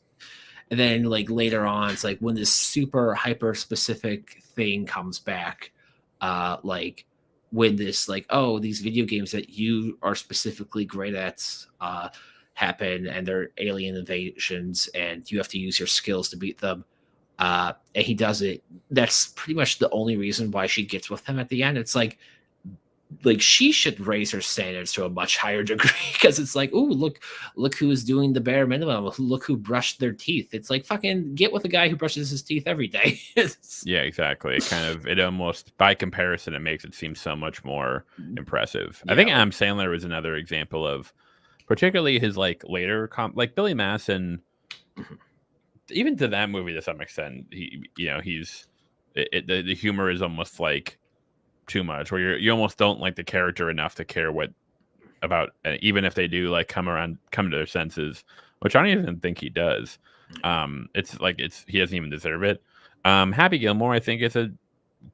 then like later on, it's like when this super hyper specific thing comes back, like when this like, oh, these video games that you are specifically great at happen and they're alien invasions and you have to use your skills to beat them. And he does it. That's pretty much the only reason why she gets with him at the end. It's like she should raise her standards to a much higher degree, because it's like, oh, look who is doing the bare minimum. Look who brushed their teeth. It's like, fucking get with a guy who brushes his teeth every day. Yeah, exactly. It almost by comparison, it makes it seem so much more impressive. Yeah. I think Adam Sandler was another example of, particularly his like later like Billy Madison. Even to that movie to some extent, the humor is almost like too much, where you almost don't like the character enough to care what about, even if they do like come to their senses, which I don't even think he does. It's like he doesn't even deserve it. Happy Gilmore, I think, is a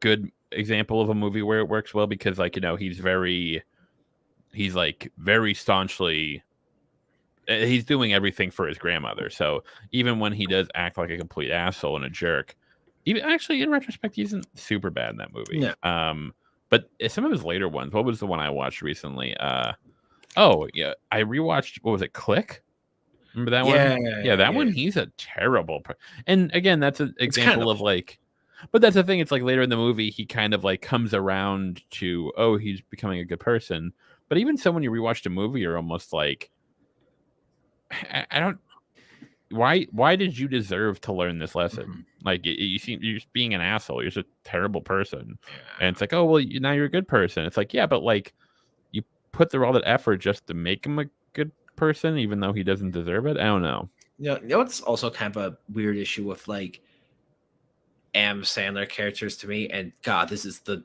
good example of a movie where it works well, because like, he's like very staunchly, he's doing everything for his grandmother. So even when he does act like a complete asshole and a jerk, even actually in retrospect, he isn't super bad in that movie. No. But some of his later ones, what was the one I watched recently? I rewatched, what was it, Click? Remember that one? Yeah, that one, he's a terrible and again, that's an example of like, but that's the thing, it's like later in the movie, he kind of like comes around to, oh, he's becoming a good person. But even so, when you rewatch the movie, you're almost like, I don't, why did you deserve to learn this lesson? Mm-hmm. Like you're just being an asshole. You're just a terrible person. Yeah. And it's like, oh, well, now you're a good person. It's like, yeah, but like you put through all that effort just to make him a good person, even though he doesn't deserve it. I don't know. You know it's also kind of a weird issue with like Adam Sandler characters to me. And God, this is the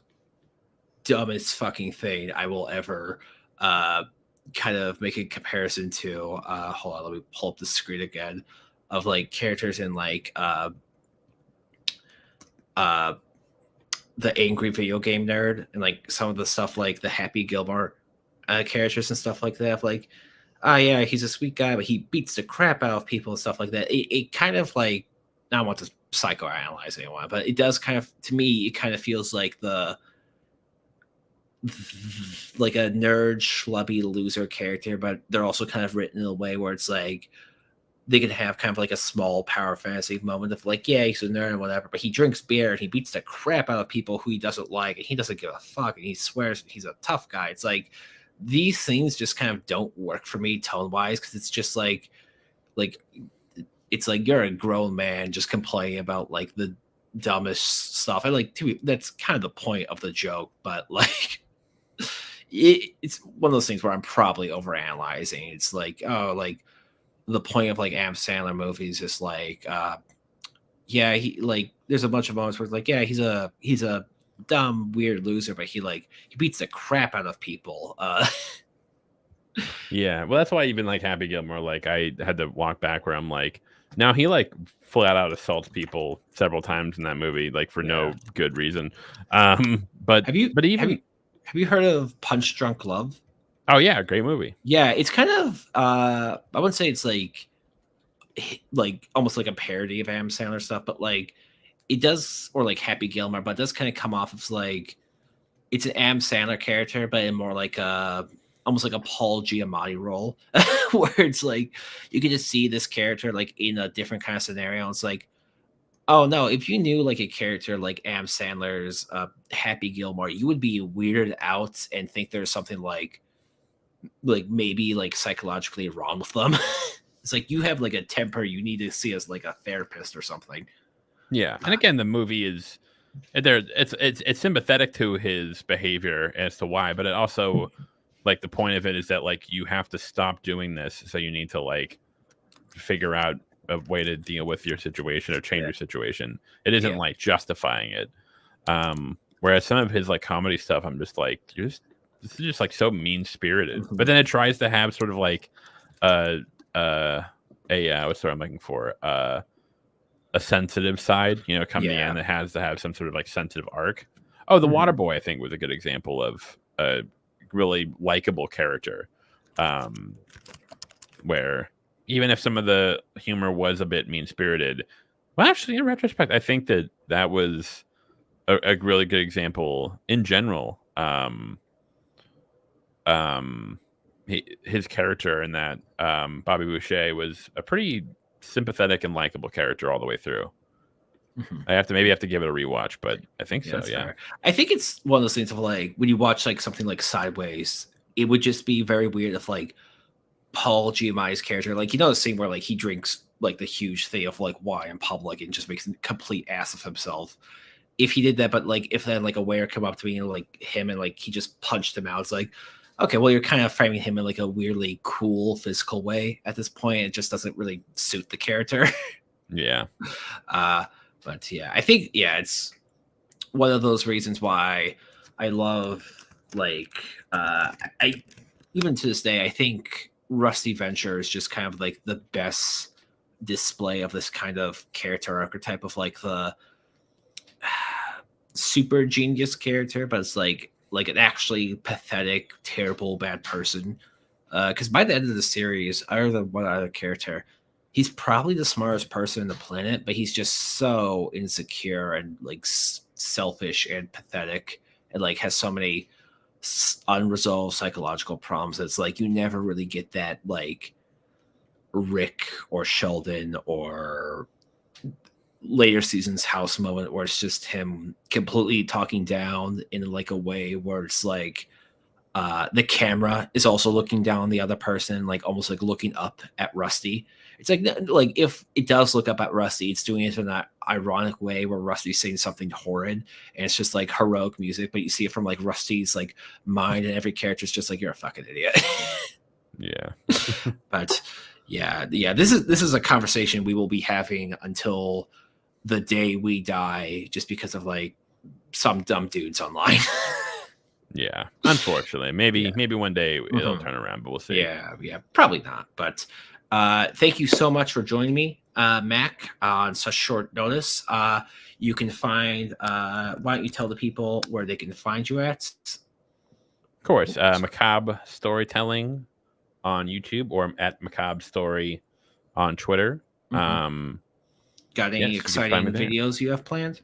dumbest fucking thing I will ever kind of make a comparison to. Hold on, let me pull up the screen again of like characters in like the angry video game nerd, and like some of the stuff like the Happy Gilmore characters and stuff like that. Like, oh yeah, he's a sweet guy, but he beats the crap out of people and stuff like that. It kind of like, I don't want to psychoanalyze anyone, but it does kind of, to me, it kind of feels like like a nerd, schlubby loser character, but they're also kind of written in a way where it's like they can have kind of like a small power fantasy moment of like, yeah, he's a nerd and whatever, but he drinks beer and he beats the crap out of people who he doesn't like, and he doesn't give a fuck, and he swears he's a tough guy. It's like these things just kind of don't work for me tone wise, because it's just like it's like you're a grown man just complaining about like the dumbest stuff. I like to, that's kind of the point of the joke, but like it's one of those things where I'm probably overanalyzing. It's like, oh, like the point of like Adam Sandler movies is like, yeah, he like there's a bunch of moments where it's like, yeah, he's a dumb, weird loser, but he beats the crap out of people. Yeah, well, that's why even like Happy Gilmore, like I had to walk back where I'm like, now he like flat out assaults people several times in that movie, like for no good reason. But have you heard of Punch Drunk Love? Oh yeah, great movie. Yeah, it's kind of I wouldn't say it's like almost like a parody of Adam Sandler stuff, but like it does, or like Happy Gilmore, but it does kind of come off as like it's an Adam Sandler character, but in more like a almost like a Paul Giamatti role, where it's like you can just see this character like in a different kind of scenario. And it's like, oh no, if you knew like a character like Adam Sandler's Happy Gilmore, you would be weirded out and think there's something like maybe like psychologically wrong with them. It's like you have like a temper you need to see as like a therapist or something. Yeah, and again, the movie is there. It's sympathetic to his behavior as to why, but it also like the point of it is that like you have to stop doing this, so you need to like figure out a way to deal with your situation or change your situation. It isn't like justifying it. Whereas some of his like comedy stuff, I'm just like, this is just like so mean spirited. But then it tries to have sort of like what's the word I'm looking for? A sensitive side, you know, come to the end that has to have some sort of like sensitive arc. Oh, the Waterboy, I think, was a good example of a really likable character, where even if some of the humor was a bit mean spirited, well, actually, in retrospect, I think that was a really good example in general. His character in that Bobby Boucher was a pretty sympathetic and likable character all the way through. I have to give it a rewatch, but I think so. Yeah, fair. I think it's one of those things of like when you watch like something like Sideways, it would just be very weird if like Paul Giamatti's character, like, you know, the scene where like he drinks like the huge thing of like wine in public and just makes a complete ass of himself. If he did that, but like if then like a waiter come up to me and like him and like he just punched him out, it's like, okay, well, you're kind of framing him in like a weirdly cool physical way at this point. It just doesn't really suit the character. Yeah. But yeah, I think, it's one of those reasons why I love like, I even to this day, I think Rusty Venture is just kind of like the best display of this kind of character archetype of like the super genius character, but it's like an actually pathetic, terrible, bad person. Because by the end of the series, other than one other character, he's probably the smartest person on the planet, but he's just so insecure and like selfish and pathetic, and like has so many unresolved psychological problems. It's like you never really get that like Rick or Sheldon or later seasons House moment where it's just him completely talking down in like a way where it's like the camera is also looking down on the other person, like almost like looking up at Rusty. It's like if it does look up at Rusty, it's doing it in that ironic way where Rusty's saying something horrid and it's just like heroic music, but you see it from like Rusty's like mind, and every character's just like, you're a fucking idiot. Yeah. But yeah, this is a conversation we will be having until the day we die, just because of like some dumb dudes online. Yeah, unfortunately, maybe one day it'll turn around, but we'll see. Yeah, probably not. But thank you so much for joining me. Mac on such short notice. You can find. Why don't you tell the people where they can find you at? Of course, Macabre Storytelling on YouTube or at Macabre Story on Twitter. Mhm. Got any Yes, you can find me exciting there. videos you have planned?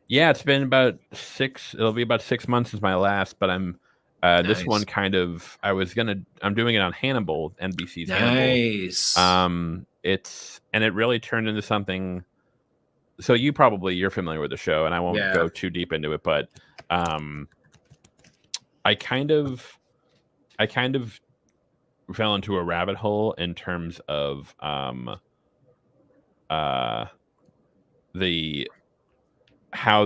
Yeah, it's been about 6. It'll be about 6 months since my last, but I'm this one Nice. kind of I'm doing it on Hannibal, NBC's Hannibal. Nice. It really turned into something. So you're familiar with the show, and I won't Yeah. go too deep into it, but I kind of fell into a rabbit hole in terms of how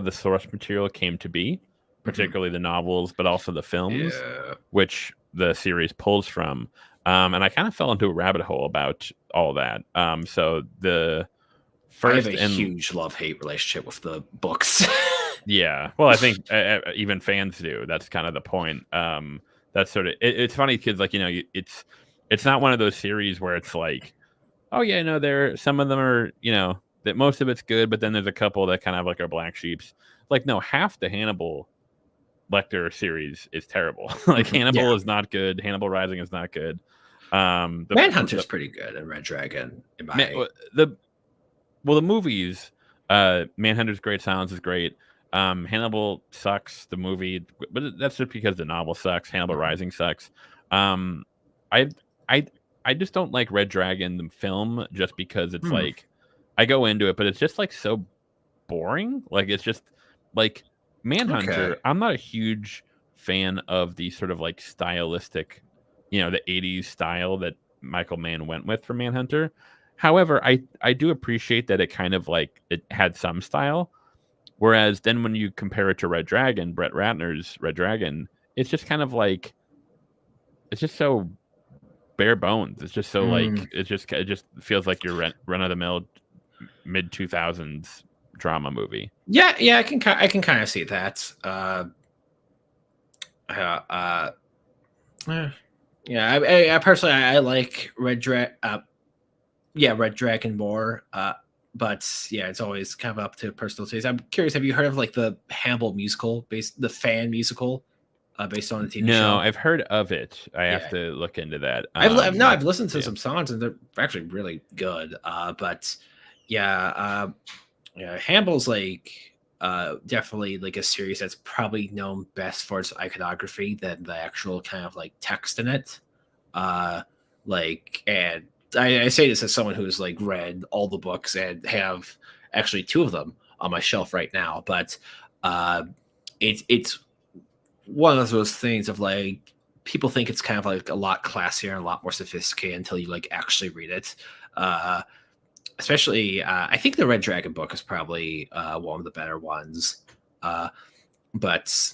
the source material came to be, particularly the novels, but also the films, Yeah. which the series pulls from. And I kind of fell into a rabbit hole about all that. So the I have first a huge love-hate relationship with the books. yeah, well, I think even fans do. That's kind of the point. That's sort of it's funny because it's not one of those series where it's like, oh yeah, no, there some of them are that most of it's good, but then there's a couple that kind of like are black sheeps. Like no, half the Hannibal Lecter series is terrible. Like Hannibal Yeah. is not good. Hannibal Rising is not good. Manhunter's pretty good, and Red Dragon. In my The movies, Manhunter's great. Silence is great. Hannibal sucks. The movie, but that's just because the novel sucks. Hannibal Rising sucks. I I I just don't like Red Dragon the film just because it's like I go into it, but it's just like so boring. Like it's just like Manhunter. Okay. I'm not a huge fan of the sort of like stylistic, the 80s style that Michael Mann went with for Manhunter. However, I do appreciate that it kind of like it had some style. Whereas then when you compare it to Red Dragon, Brett Ratner's Red Dragon, it's just kind of like it's just so bare bones. It's just so like it just feels like your run of the mill mid 2000s drama movie. Yeah, I can kind of see that. Yeah, I personally I like Red Dragon more. But yeah, it's always kind of up to personal taste. I'm curious, have you heard of like the Hannibal musical, the fan musical, based on the TV show? No, I've heard of it. I have Yeah. to look into that. I've listened to yeah. some songs and they're actually really good. But yeah, Hannibal's like definitely like a series that's probably known best for its iconography than the actual kind of like text in it. And I say this as someone who's like read all the books and have actually 2 of them on my shelf right now. But it's one of those things of like people think it's kind of like a lot classier and a lot more sophisticated until you like actually read it. Especially, I think the Red Dragon book is probably one of the better ones. But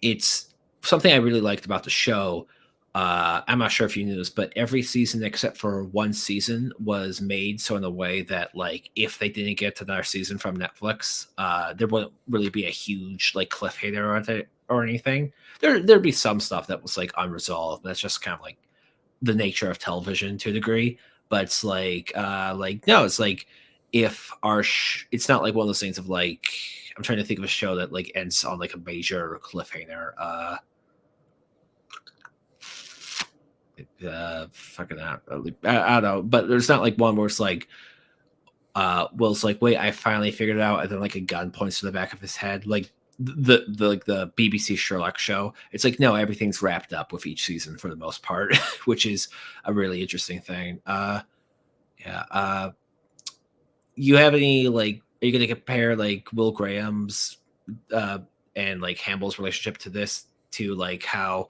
it's something I really liked about the show. I'm not sure if you knew this, but every season except for one season was made so in a way that like if they didn't get to another season from Netflix, there wouldn't really be a huge like cliffhanger on it or anything. There'd be some stuff that was like unresolved. That's just kind of like the nature of television to a degree. But it's like no, it's like if it's not like one of those things of like I'm trying to think of a show that like ends on like a major cliffhanger. Fucking out. I don't know, but there's not like one where it's like Will's like, wait, I finally figured it out, and then like a gun points to the back of his head, like the BBC Sherlock show. It's like no, everything's wrapped up with each season for the most part, which is a really interesting thing. You have any like? Are you gonna compare like Will Graham's and like Hannibal's relationship to this to like how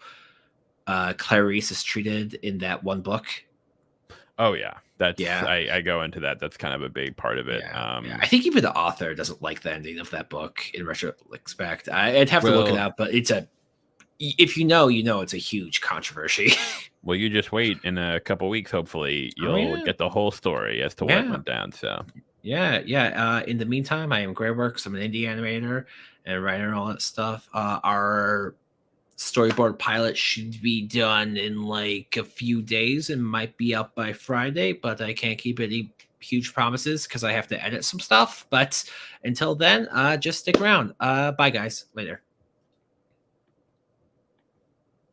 Clarice is treated in that one book? Oh yeah, that's Yeah. I go into that. That's kind of a big part of it. I think even the author doesn't like the ending of that book in retrospect. I'd have to look it up, but if you know, it's a huge controversy. Well, you just wait in a couple weeks. Hopefully, you'll get the whole story as to what went down. So yeah. In the meantime, I am Greyworks. I'm an indie animator and writer and all that stuff. Our storyboard pilot should be done in like a few days and might be up by Friday, but I can't keep any huge promises because I have to edit some stuff. But until then, just stick around. Bye, guys. Later.